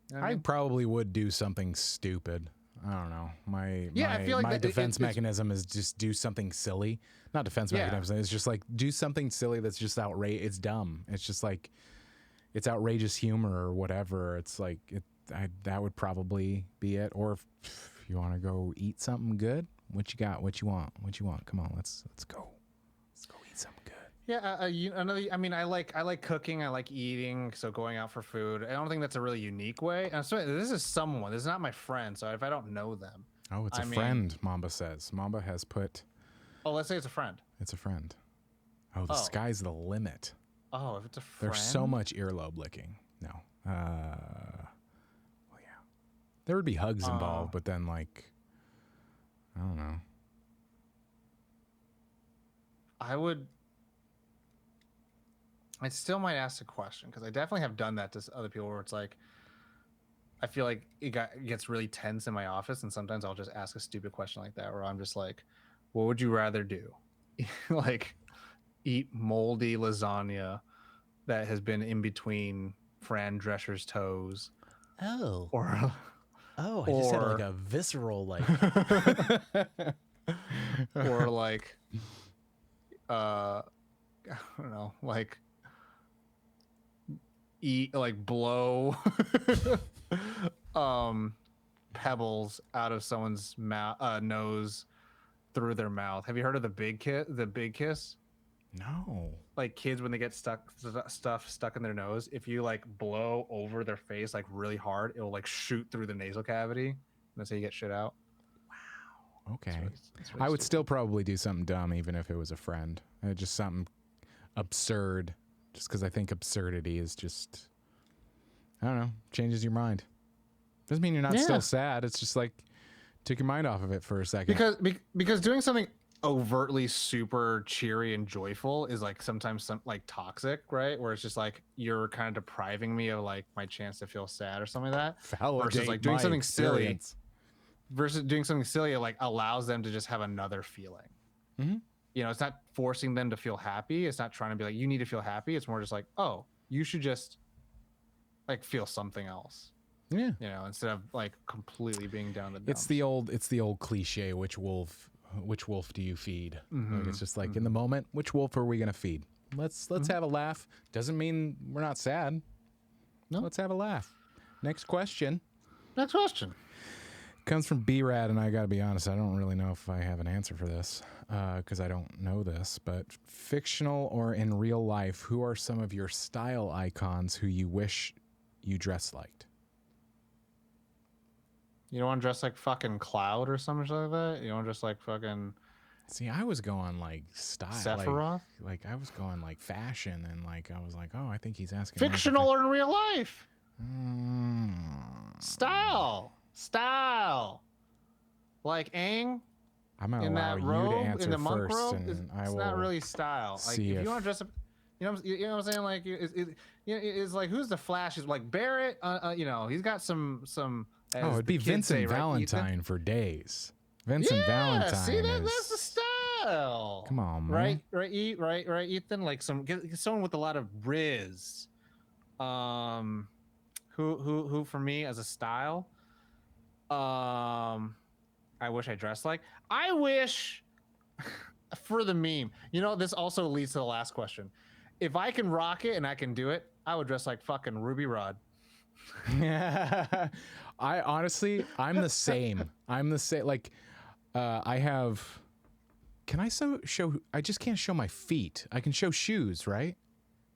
You know what I mean? Probably would do something stupid. I don't know. I feel like my defense mechanism is just do something silly. Not defense mechanism. It's just like do something silly that's just outrageous. It's dumb. It's just like it's outrageous humor or whatever. It's like that would probably be it. Or if you want to go eat something good, what you got? What you want? Come on, let's go. Let's go eat something good. Yeah, I mean, I like cooking. I like eating. So going out for food. I don't think that's a really unique way. And so this is someone. This is not my friend. So if I don't know them. Oh, it's a friend. Mamba says. Mamba has put. Oh, let's say it's a friend. It's a friend. Oh, the sky's the limit. Oh, if it's a friend. There's so much earlobe licking. No. Well, yeah. There would be hugs involved, but then like, I don't know. I still might ask a question because I definitely have done that to other people where it's like, I feel like it gets really tense in my office, and sometimes I'll just ask a stupid question like that where I'm just like, what would you rather do? Like, eat moldy lasagna that has been in between Fran Drescher's toes. Oh. Or I just had like a visceral like. Or like, I don't know, like eat like blow pebbles out of someone's nose through their mouth. Have you heard of the big kiss? No. Like kids when they get stuff stuck in their nose, if you like blow over their face like really hard, it'll like shoot through the nasal cavity. And that's how you get shit out. Wow. Okay. It's really I would stupid. still probably do something dumb even if it was a friend. Just something absurd. Just because I think absurdity is just, I don't know, changes your mind. Doesn't mean you're not still sad. It's just like Took your mind off of it for a second. Because doing something overtly super cheery and joyful is like sometimes like toxic, right? Where it's just like you're kind of depriving me of like my chance to feel sad or something like that. Versus like doing something silly. Versus doing something silly, it like allows them to just have another feeling. Mm-hmm. You know, it's not forcing them to feel happy. It's not trying to be like, you need to feel happy. It's more just like, oh, you should just like feel something else. Yeah. You know, instead of like completely being down the dumps. It's the old cliche, which wolf do you feed? Like, it's just like in the moment, which wolf are we gonna feed? Let's have a laugh. Doesn't mean we're not sad. No. Let's have a laugh. Next question. Comes from B-Rad, and I gotta be honest, I don't really know if I have an answer for this, because I don't know this, but fictional or in real life, who are some of your style icons who you wish you dressed like? You don't want to dress like fucking Cloud or something like that? You don't dress like fucking... See, I was going like style. Sephiroth? Like I was going like fashion, and like I was like, oh, I think he's asking... Fictional or in real life? Style. Like Aang I'm gonna in allow that you robe, to answer in the monk first, robe, and I it's will not really style. Like see if you want to dress up, you know what I'm saying? Like it's like, who's the Flash? Is like Barrett. You know, he's got some. Oh, it'd be Vincent Valentine for days. Vincent Valentine. See, that's the style. Come on, man. Right, Ethan. Like someone with a lot of riz. Who for me as a style? I wish I dressed like. I wish for the meme. You know, this also leads to the last question. If I can rock it and I can do it, I would dress like fucking Ruby Rod. I honestly, I'm the same. Like, I have. Can I show? I just can't show my feet. I can show shoes, right?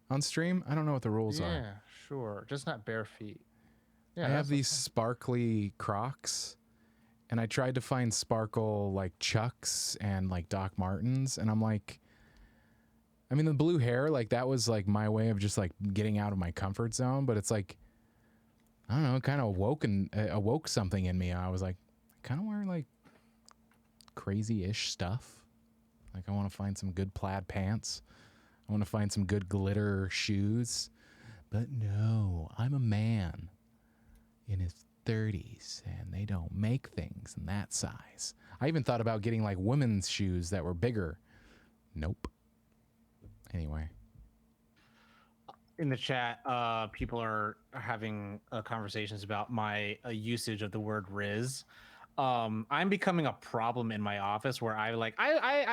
On stream. I don't know what the rules are. Yeah, sure. Just not bare feet. Yeah, I have these sparkly Crocs, and I tried to find sparkle like Chucks and like Doc Martens, and I'm like, I mean, the blue hair, like that was like my way of just like getting out of my comfort zone, but it's like, I don't know, it kind of awoke something in me. I was like, I kind of wear like crazy-ish stuff. Like I want to find some good plaid pants. I want to find some good glitter shoes. But no, I'm a man in his 30s, and they don't make things in that size. I even thought about getting like women's shoes that were bigger. Nope. Anyway. In the chat, people are having conversations about my usage of the word riz. I'm becoming a problem in my office where I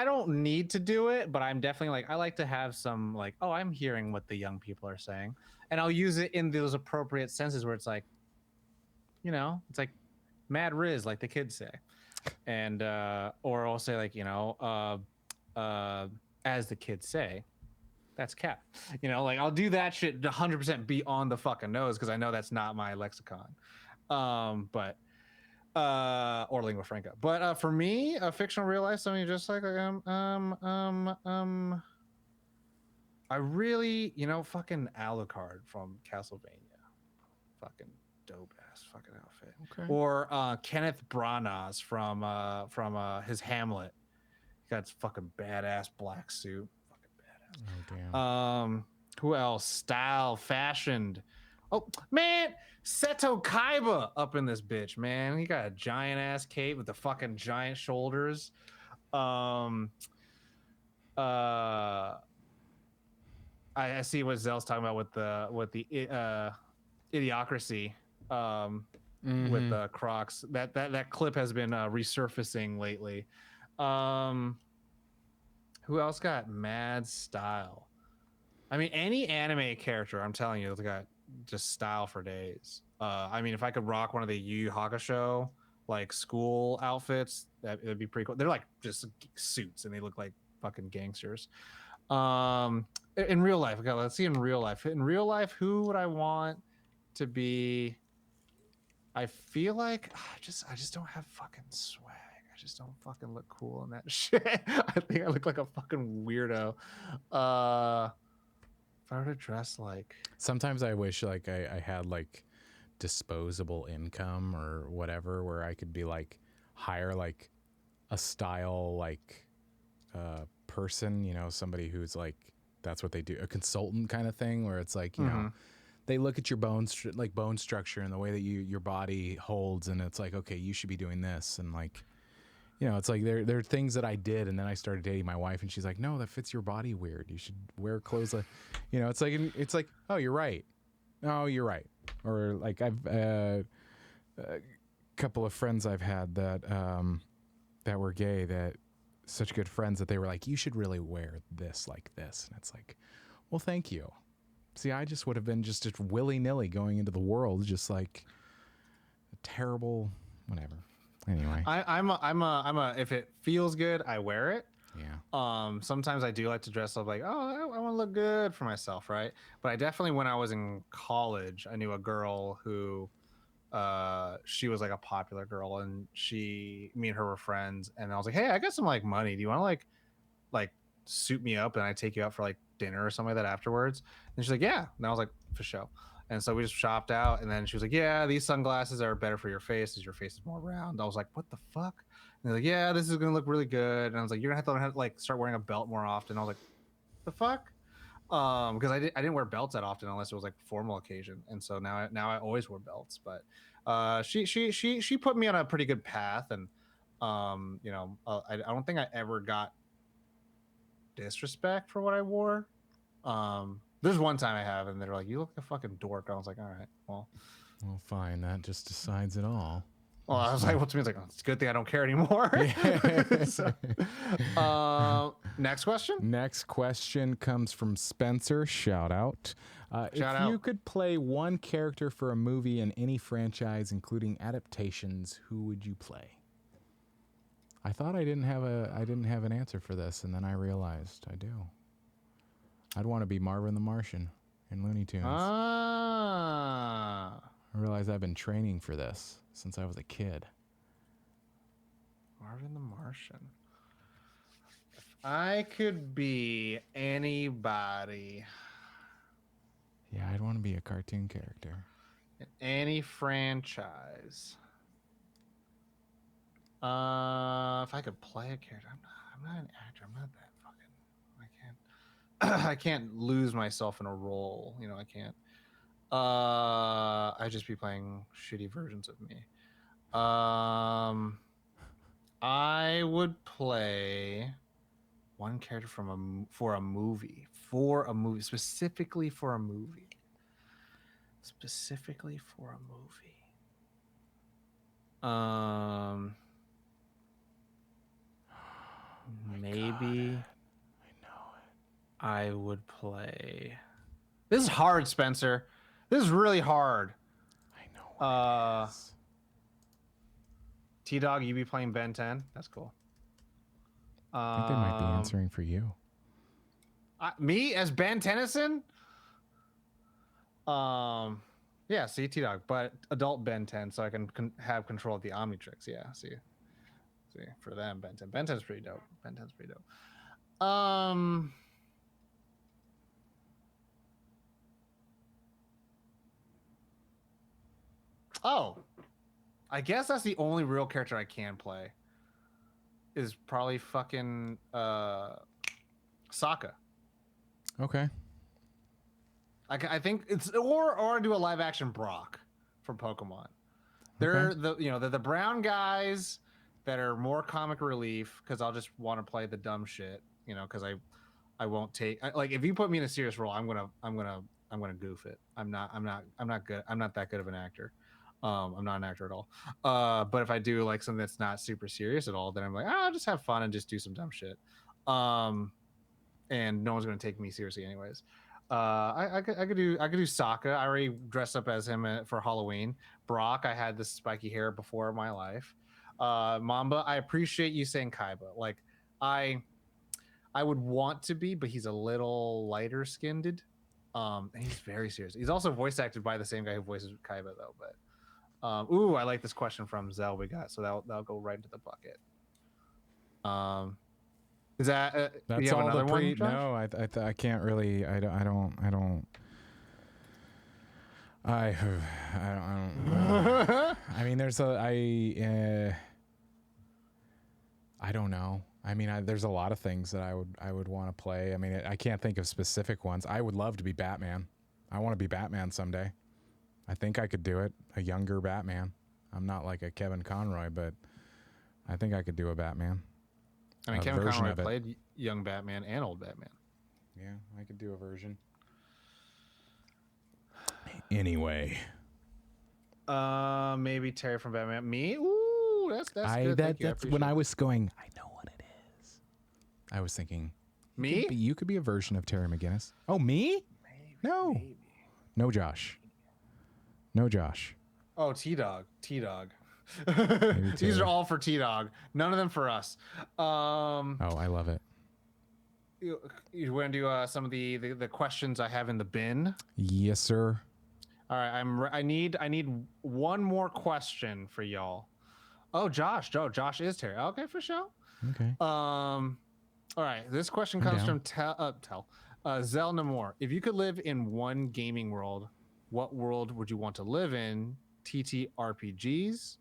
don't need to do it, but I'm definitely like, I like to have some like, oh, I'm hearing what the young people are saying, and I'll use it in those appropriate senses where it's like, you know, it's like mad riz, like the kids say. And or I'll say like, you know, as the kids say, that's cap. You know, like I'll do that shit 100% be on the fucking nose because I know that's not my lexicon. But or lingua franca. But for me, a fictional real life, something just like I really, you know, fucking Alucard from Castlevania. Fucking dope ass fucking outfit. Okay. Or Kenneth Branagh from his Hamlet. He got his fucking badass black suit. Fucking badass. Oh damn. Who else? Style, fashioned. Oh man, Seto Kaiba up in this bitch, man. He got a giant ass cape with the fucking giant shoulders. I see what Zell's talking about with the Idiocracy with the Crocs. That clip has been resurfacing lately. Who else got mad style? I mean, any anime character, I'm telling you, they got just style for days. I mean, if I could rock one of the Yu Yu Hakusho like school outfits, that'd be pretty cool. They're like just suits and they look like fucking gangsters. In real life, okay, let's see in real life. In real life, who would I want to be? I feel like I just don't have fucking swag. I just don't fucking look cool in that shit. I think I look like a fucking weirdo. If I were to dress like, sometimes I wish like I had like disposable income or whatever, where I could be like hire like a style like person, you know, somebody who's like, that's what they do, a consultant kind of thing, where it's like, you know, they look at your bone structure and the way that your body holds, and it's like, okay, you should be doing this, and like, you know, it's like there are things that I did, and then I started dating my wife, and she's like, no, that fits your body weird. You should wear clothes like, you know, it's like, oh, you're right. Oh, you're right. Or like I've a couple of friends I've had that that were gay, that such good friends, that they were like, you should really wear this like this, and it's like, well, thank you. See, I just would have been just willy-nilly going into the world, just like a terrible whatever. Anyway, I'm a if it feels good, I wear it. Yeah. Sometimes I do like to dress up like, oh, I want to look good for myself, right? But I definitely, when I was in college, I knew a girl who, she was like a popular girl, and me and her were friends, and I was like, hey, I got some like money. Do you want to like suit me up and I take you out for like dinner or something like that afterwards? And she's like, yeah. And I was like, for sure. And so we just shopped out, and then she was like, yeah, these sunglasses are better for your face as your face is more round. I was like, what the fuck? And they're like, yeah, this is gonna look really good. And I was like, you're gonna have to learn how to like start wearing a belt more often. I was like, the fuck? Because I didn't wear belts that often unless it was like a formal occasion. And so now I always wear belts. But she put me on a pretty good path, and you know, I don't think I ever got disrespect for what I wore. There's one time I have, and they're like, you look like a fucking dork. I was like, all right, well, fine. That just decides it all. Well, I was like, what's me? Like, oh, it's a good thing I don't care anymore. So, next question. Next question comes from Spencer. Shout out. If you could play one character for a movie in any franchise, including adaptations, who would you play? I thought I didn't have an answer for this, and then I realized I do. I'd want to be Marvin the Martian in Looney Tunes. I realize I've been training for this since I was a kid. Marvin the Martian. If I could be anybody. Yeah, I'd want to be a cartoon character. In any franchise. If I could play a character, I'm not an actor. I'm not that fucking. I can't lose myself in a role. You know, I can't. I'd just be playing shitty versions of me. I would play one character for a movie, specifically for a movie. Maybe I would play. This is hard, Spencer. This is really hard. I know what it is. T-Dog, you be playing Ben 10? That's cool. I think they might be answering for you. Me as Ben Tennyson? Yeah, see, T-Dog, but adult Ben 10, so I can have control of the Omnitrix. Yeah, see, for them, Ben 10. Ben 10's pretty dope. Oh, I guess that's the only real character I can play. Is probably fucking Sokka. Okay. I think it's or do a live action Brock from Pokemon. They're the brown guys that are more comic relief, because I'll just want to play the dumb shit, you know, because I won't take like, if you put me in a serious role, I'm gonna goof it. I'm not good. I'm not that good of an actor. I'm not an actor at all. But if I do like something that's not super serious at all, then I'm like, I'll just have fun and just do some dumb shit. And no one's gonna take me seriously anyways. I could do Sokka. I already dressed up as him for Halloween. Brock, I had this spiky hair before my life. Mamba, I appreciate you saying Kaiba. Like, I would want to be, but he's a little lighter skinned. And he's very serious. He's also voice acted by the same guy who voices Kaiba though. But ooh, I like this question from Zell we got, so that'll go right into the bucket. Is that that's you have all another the one, Josh? No, I can't really. I don't. I don't. I mean, I I don't know. I mean, there's a lot of things that I would want to play. I mean, I can't think of specific ones. I would love to be Batman. I want to be Batman someday. I think I could do it. A younger Batman. I'm not like a Kevin Conroy, but I think I could do a Batman. I mean, Kevin Conroy played young Batman and old Batman. Yeah, I could do a version. Anyway. Maybe Terry from Batman. Me? Ooh, that's good. That's when I was going, I know what it is. I was thinking, me? You could be a version of Terry McGinnis. Oh, me? No. Maybe. No, Josh. No, Josh. Oh, T-Dog. These are all for T-Dog. None of them for us. Oh, I love it. You want to do some of the questions I have in the bin? Yes, sir. All right, I need one more question for y'all. Oh, Josh is Terry. Okay, for sure. Okay. All right, this question comes from Zell Namor. If you could live in one gaming world, what world would you want to live in? TTRPGs,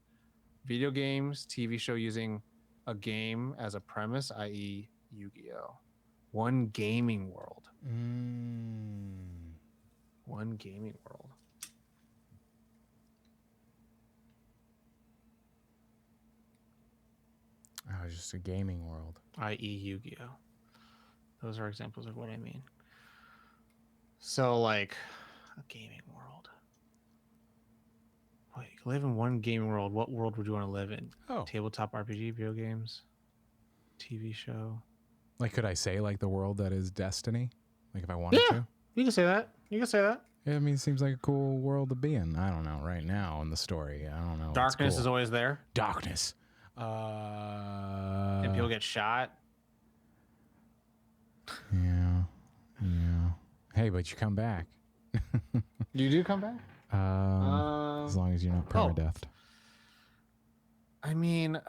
video games, TV show using a game as a premise, i.e. Yu-Gi-Oh. One gaming world. One gaming world. Oh, just a gaming world. I.e. Yu-Gi-Oh. Those are examples of what I mean. So, like, a gaming world. Wait, you could live in one gaming world. What world would you want to live in? Oh. Tabletop RPG, video games, TV show. Like, could I say, like, the world that is Destiny? Like, if I wanted to? You can say that. Yeah, I mean, it seems like a cool world to be in. I don't know. Right now in the story, I don't know. Darkness is always there. Darkness. And people get shot. Yeah. Hey, but you come back. You do come back? As long as you're not permadeath. I mean,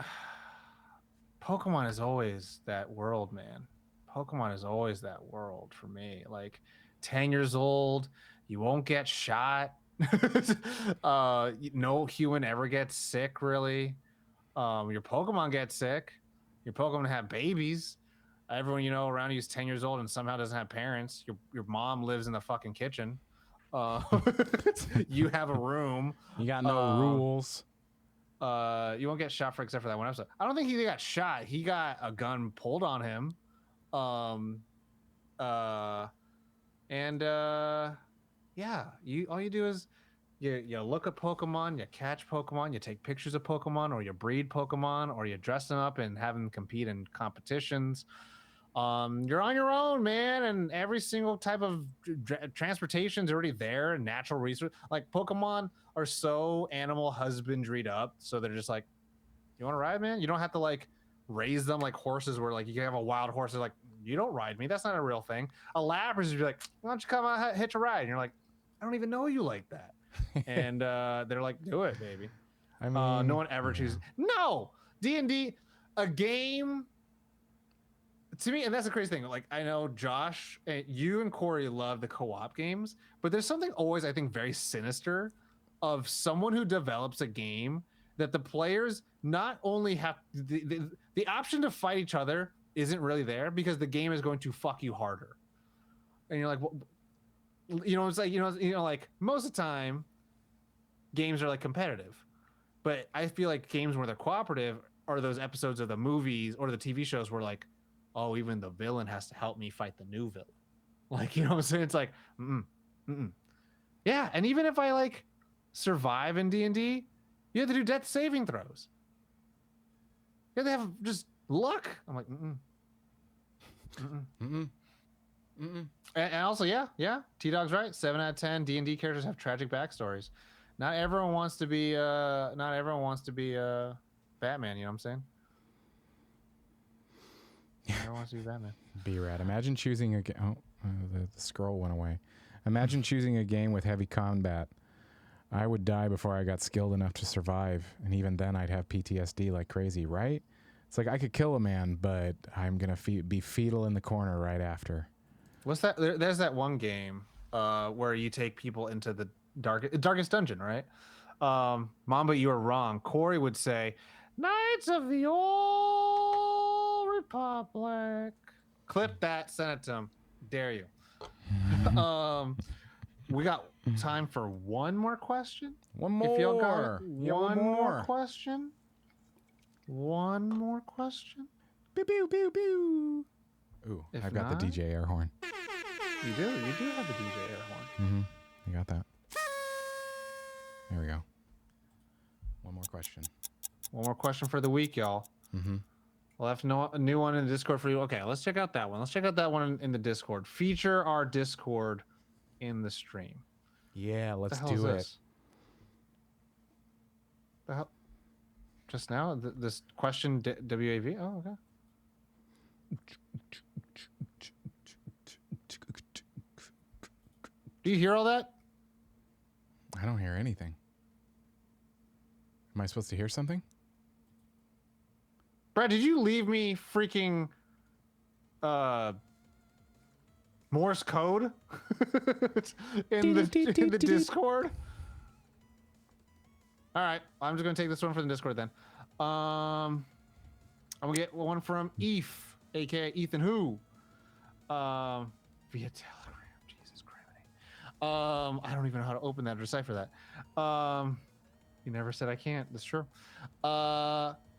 Pokemon is always that world, man. Pokemon is always that world for me. Like, 10 years old, you won't get shot. No human ever gets sick, really. Your Pokemon get sick. Your Pokemon have babies. Everyone you know around you is 10 years old and somehow doesn't have parents. Your mom lives in the fucking kitchen. You have a room. You got no rules. You won't get shot except for that one episode. I don't think he got shot. He got a gun pulled on him. Yeah. All you do is you look at Pokemon, you catch Pokemon, you take pictures of Pokemon, or you breed Pokemon, or you dress them up and have them compete in competitions. You're on your own, man, and every single type of transportation is already there. Natural resource, like Pokemon are so animal husbandried up, so they're just like, you want to ride, man? You don't have to like raise them like horses, where like you can have a wild horse. They're like, you don't ride me. That's not a real thing. A lab is be like, why don't you come out hitch a ride? And you're like, I don't even know you like that. And they're like, do it, baby. I mean, no one ever chooses. No, D&D, a game. To me, and that's the crazy thing. Like, I know Josh, you and Corey love the co-op games, but there's something always, I think, very sinister of someone who develops a game that the players not only have the option to fight each other isn't really there, because the game is going to fuck you harder. And you're like, well, it's like, like most of the time games are like competitive, but I feel like games where they're cooperative are those episodes of the movies or the TV shows where like, oh, even the villain has to help me fight the new villain. Like, what I'm saying? It's like, yeah. And even if I like survive in D&D, you have to do death saving throws. You have to have just luck. I'm like, And also, yeah, T-Dog's right. 7 out of 10 D&D characters have tragic backstories. Not everyone wants to be Batman. You know what I'm saying? Everyone wants to be Batman. B-Rad. Imagine choosing a game. Oh, the scroll went away. Imagine choosing a game with heavy combat. I would die before I got skilled enough to survive, and even then I'd have PTSD like crazy, right? It's like I could kill a man, but I'm going to be fetal in the corner right after. What's that? There's that one game where you take people into the darkest dungeon, right? Mamba, you are wrong. Corey would say, Knights of the Old public. Clip that, send it to him. Dare you. We got time for one more question. One more. If y'all got it. Yeah, One more question. One more question. Pew pew pew pew. Ooh, If I've got not- the DJ air horn. You do have the DJ air horn. Mm-hmm. I got that. There we go. One more question. One more question for the week, y'all. Mm-hmm. We'll have to know a new one in the Discord for you. Okay, let's check out that one. Let's check out that one in the Discord. Feature our Discord in the stream. Yeah, let's The hell is do it. this? The hell? Just now? This question, WAV? Oh, okay. Do you hear all that? I don't hear anything. Am I supposed to hear something? Brad, did you leave me freaking Morse code in the Discord? All right, I'm just gonna take this one from the Discord then. I'm gonna get one from Eve, aka Ethan Who, via Telegram. Jesus Christ. I don't even know how to open that or decipher that. You never said I can't. That's true.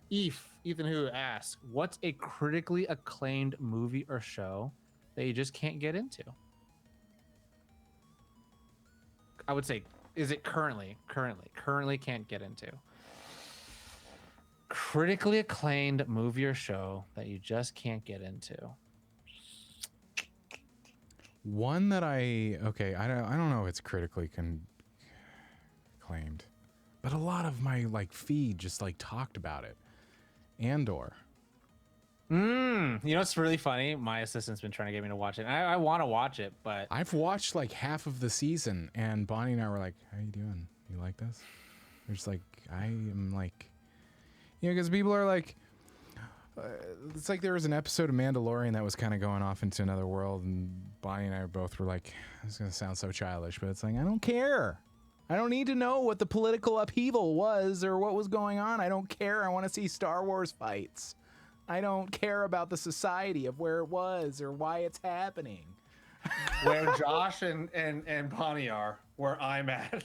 Ethan Who asks, what's a critically acclaimed movie or show that you just can't get into? I would say, is it currently can't get into? Critically acclaimed movie or show that you just can't get into. One that I don't know if it's critically acclaimed, but a lot of my like feed just like talked about it. Andor. You know what's really funny? My assistant's been trying to get me to watch it. I want to watch it, but I've watched like half of the season, and Bonnie and I were like, "How you doing? You like this?" We're just like, I am like, because people are like, it's like there was an episode of Mandalorian that was kind of going off into another world, and Bonnie and I both were like, "This is gonna sound so childish," but it's like, I don't care. I don't need to know what the political upheaval was or what was going on. I don't care. I want to see Star Wars fights. I don't care about the society of where it was or why it's happening. Where Josh and Bonnie are, where I'm at.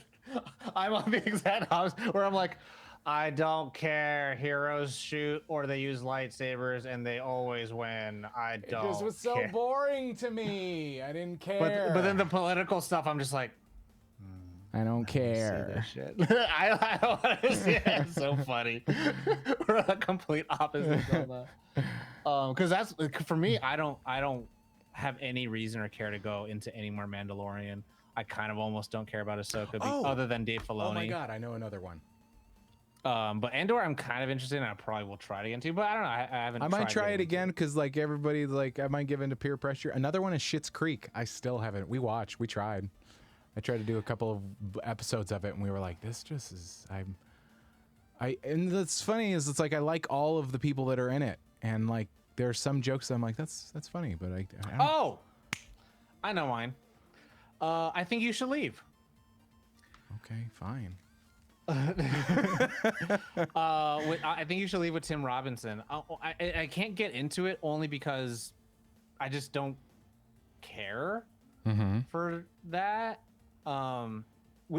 I'm on the exact opposite, where I'm like, I don't care. Heroes shoot or they use lightsabers and they always win. I don't. It just was so care. boring to me. I didn't care. But then the political stuff, I'm just like, I don't care. I don't want to see it. It's so funny. we're the complete opposites on that. Because that's for me. I don't have any reason or care to go into any more Mandalorian. I kind of almost don't care about Ahsoka, other than Dave Filoni. Oh my god, I know another one. But Andor, I'm kind of interested in. I probably will try to get into, but I don't know. I haven't. I might try it again because like everybody, like I might give into peer pressure. Another one is Schitt's Creek. I still haven't. We tried. I tried to do a couple of episodes of it, and we were like, "This just is." And that's funny is it's like I like all of the people that are in it, and like there's some jokes that I'm like, "That's funny," but I don't. Oh, I know mine. I think you should leave. Okay, fine. I think you should leave with Tim Robinson. I can't get into it only because I just don't care for that.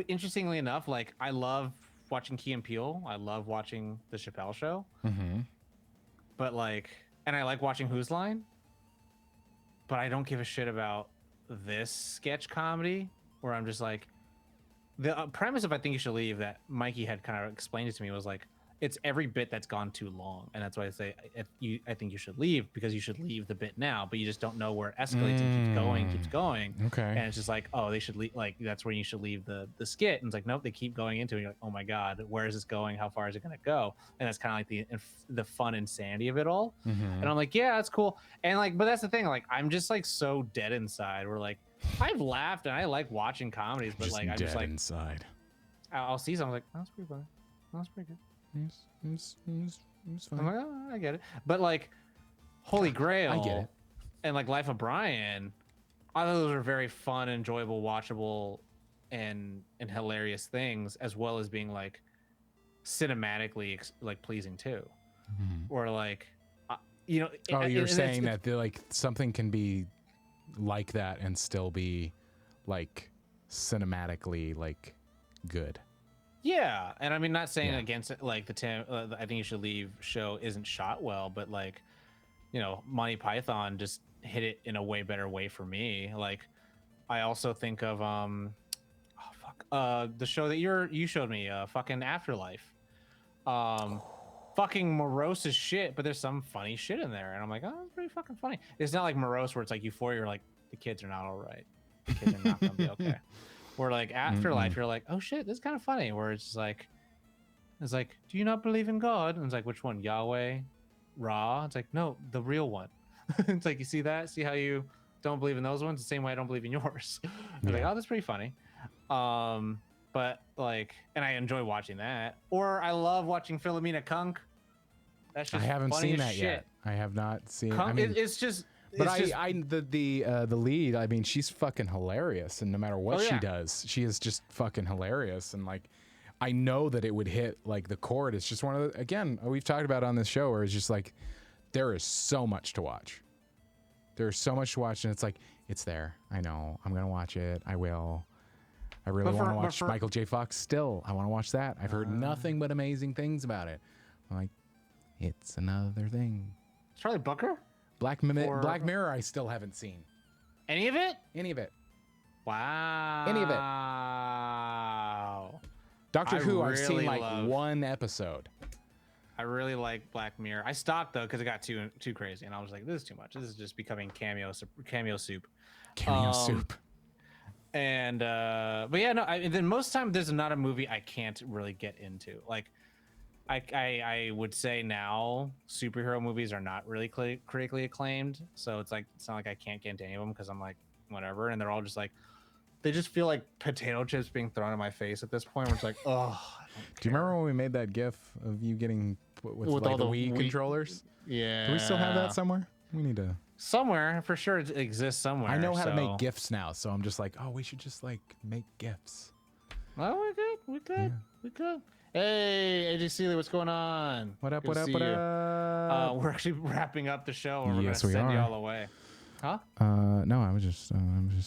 Interestingly enough, like I love watching Key and Peele. I love watching The Chappelle Show. But like, and I like watching Whose Line. But I don't give a shit about this sketch comedy where I'm just like, the premise of I think you should leave that Mikey had kind of explained it to me was like, it's every bit that's gone too long, and that's why I say I think you should leave because you should leave the bit now, but you just don't know where it escalates and keeps going. Okay. And it's just like, oh, they should leave. Like that's where you should leave the skit. And it's like, nope, they keep going into it. And you're like, oh my god, where is this going? How far is it going to go? And that's kind of like the fun insanity of it all. And I'm like, yeah, that's cool. And like, but that's the thing. Like, I'm just like so dead inside. We're like, I've laughed and I like watching comedies, but like, I'm just like inside. I'll see something like, oh, that's pretty funny. Oh, that's pretty good. It's I'm fine. like, oh, I get it. But like, Holy Grail, I get it. and like Life of Brian, I thought those are very fun, enjoyable, watchable, and hilarious things, as well as being like cinematically like pleasing too. Or like, you know. Oh, you're and saying that like something can be like that and still be like cinematically like good. Yeah, and I mean, not saying Yeah. against it, like I think you should leave show isn't shot well, but like, you know, Monty Python just hit it in a way better way for me. Like, I also think of the show that you showed me, fucking Afterlife. Fucking morose as shit, but there's some funny shit in there, and I'm like, oh, that's pretty fucking funny. It's not like morose where it's like Euphoria, you're like, the kids are not all right, the kids are not gonna be okay. Where like Afterlife, you're like, oh shit, this is kind of funny. Where it's like, do you not believe in God? And it's like, which one, Yahweh, Ra? It's like, no, the real one. It's like, you see that? See how you don't believe in those ones the same way I don't believe in yours. I'm like, oh, that's pretty funny. But like, and I enjoy watching that. Or I love watching Philomena Kunk. That's just I haven't funny seen as that shit. yet. I have not seen. Kunk, I mean, it's just. but it's the lead. I mean, she's fucking hilarious, and no matter what she does, she is just fucking hilarious. And like, I know that it would hit like the chord. It's just one of the, again, we've talked about on this show where it's just like there is so much to watch. There's so much to watch, and it's like it's there. I know. I'm gonna watch it. I will. I really want to watch Michael J. Fox still. I want to watch that. I've heard nothing but amazing things about it. I'm like, it's another thing. Charlie Booker? Black Mirror, I still haven't seen. Any of it? Any of it. Wow. Any of it. Doctor Who, I've seen like one episode. I really like Black Mirror. I stopped though because it got too crazy, and I was like, this is too much. This is just becoming cameo soup. Cameo soup. And but yeah, no. Then most time there's not a movie I can't really get into. Like, I would say now superhero movies are not really critically acclaimed, so it's not like I can't get into any of them because I'm like whatever, and they're all just like they just feel like potato chips being thrown in my face at this point. Where it's like, oh. Do you remember when we made that GIF of you getting with like all the Wii controllers? Yeah. Do we still have that somewhere? We need to. Somewhere for sure it exists somewhere. I know how to make GIFs now, so I'm just like, oh, we should just like make GIFs. Oh, we could. Hey, AJ Seeley, what's going on? What up? Good What to up? see What you. up? We're actually wrapping up the show, and we're Yes, gonna we send are. you all away. Huh? No, I was just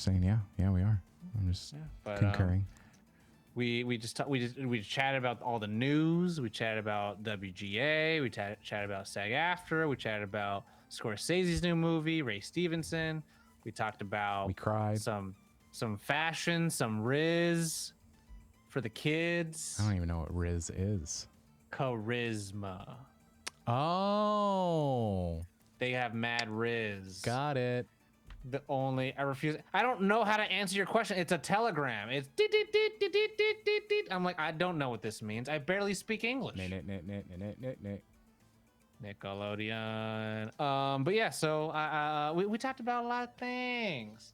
saying, yeah, we are. I'm just concurring. We just chatted about all the news. We chatted about WGA. We chatted about SAG-AFTRA. We chatted about Scorsese's new movie, Ray Stevenson. We talked about We cried. some fashion, some Riz for the kids. I don't even know what Riz is. Charisma. Oh, They have mad Riz. got it. I refuse. I don't know how to answer your question. It's a telegram. It's dit, dit, dit, dit, dit, dit, dit, dit. I'm like, I don't know what this means. I barely speak English. Nickelodeon. But yeah, so we talked about a lot of things.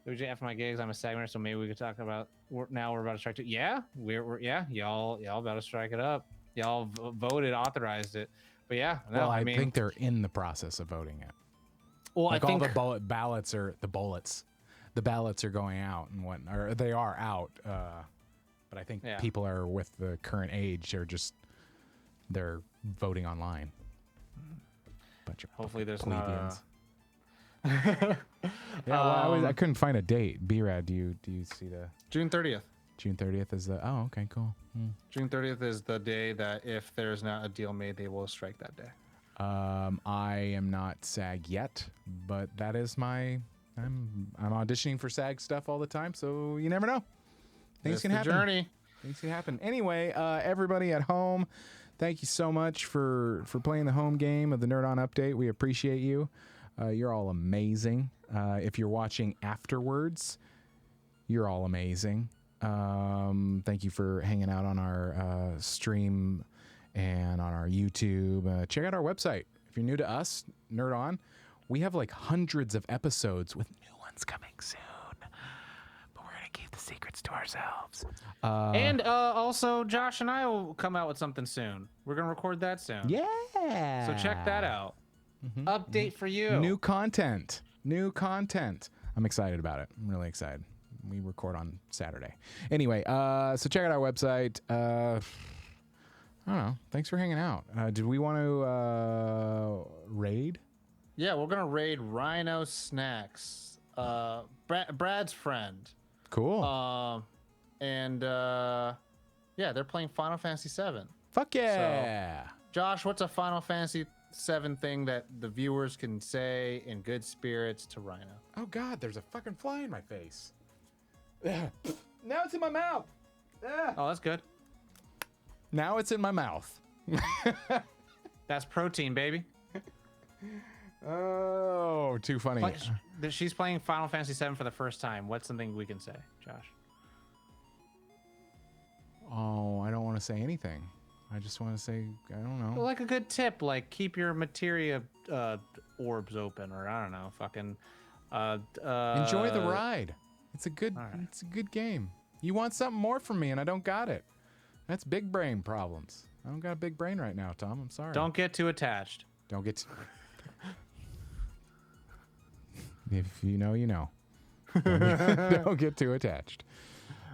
After my gigs, I'm a segment, so maybe we could talk about. Now we're about to strike two. Yeah, we're y'all about to strike it up. Y'all voted, authorized it. But yeah, no, Well, I mean, think they're in the process of voting it. well, Like I think all the ballots are going out and what, or they are out. But I think people are with the current age are just they're voting online. Bunch of hopefully there's plebeians. not. Well, I couldn't find a date. B-Rad, do you see the June 30th. June 30th is the? Oh, okay, cool. June 30th is the day that if there's not a deal made, they will strike that day. I am not SAG yet, but that is I'm auditioning for SAG stuff all the time, so you never know. Things can happen. Journey. Things can happen. Anyway, everybody at home, thank you so much for playing the home game of the Nerd On Update. We appreciate you. You're all amazing. If you're watching afterwards, you're all amazing. Thank you for hanging out on our stream and on our YouTube. Check out our website. If you're new to us, Nerd On, we have like hundreds of episodes with new ones coming soon. But we're going to keep the secrets to ourselves. And also, Josh and I will come out with something soon. We're going to record that soon. Yeah. So check that out. Update for you. New content. I'm excited about it. I'm really excited. We record on Saturday. Anyway, so check out our website. I I don't know. Thanks for hanging out. Did we want to raid? Yeah, we're gonna raid Rhino Snacks, Brad's friend. Cool. Yeah, they're playing Final Fantasy VII. Fuck yeah. So, Josh, what's a Final Fantasy VII thing that the viewers can say in good spirits to Rhino? Oh God, there's a fucking fly in my face. Now it's in my mouth. Oh, that's good. Now it's in my mouth. That's protein, baby. Oh, too funny. She's playing Final Fantasy VII for the first time. What's something we can say, Josh? Oh, I don't want to say anything. I just want to say, I don't know. Like a good tip, like keep your materia orbs open, or I don't know, fucking. Enjoy the ride. It's a good. right. It's a good game. You want something more from me, and I don't got it. That's big brain problems. I don't got a big brain right now, Tom. I'm sorry. Don't get too attached. Don't get. If you know, you know. Don't get too attached.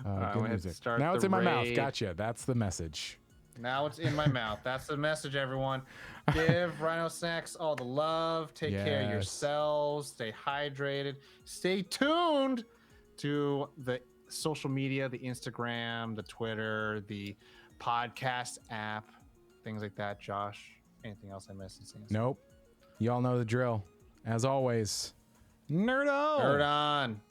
Good music. Now it's in my mouth. Gotcha. That's the message. Now it's in my mouth. That's the message, everyone. Give Rhino Snacks all the love. Take care of yourselves. Stay hydrated. Stay tuned to the social media, the Instagram, the Twitter, the podcast app, things like that. Josh, anything else I missed? Nope. You all know the drill. As always, nerd on. Nerd on.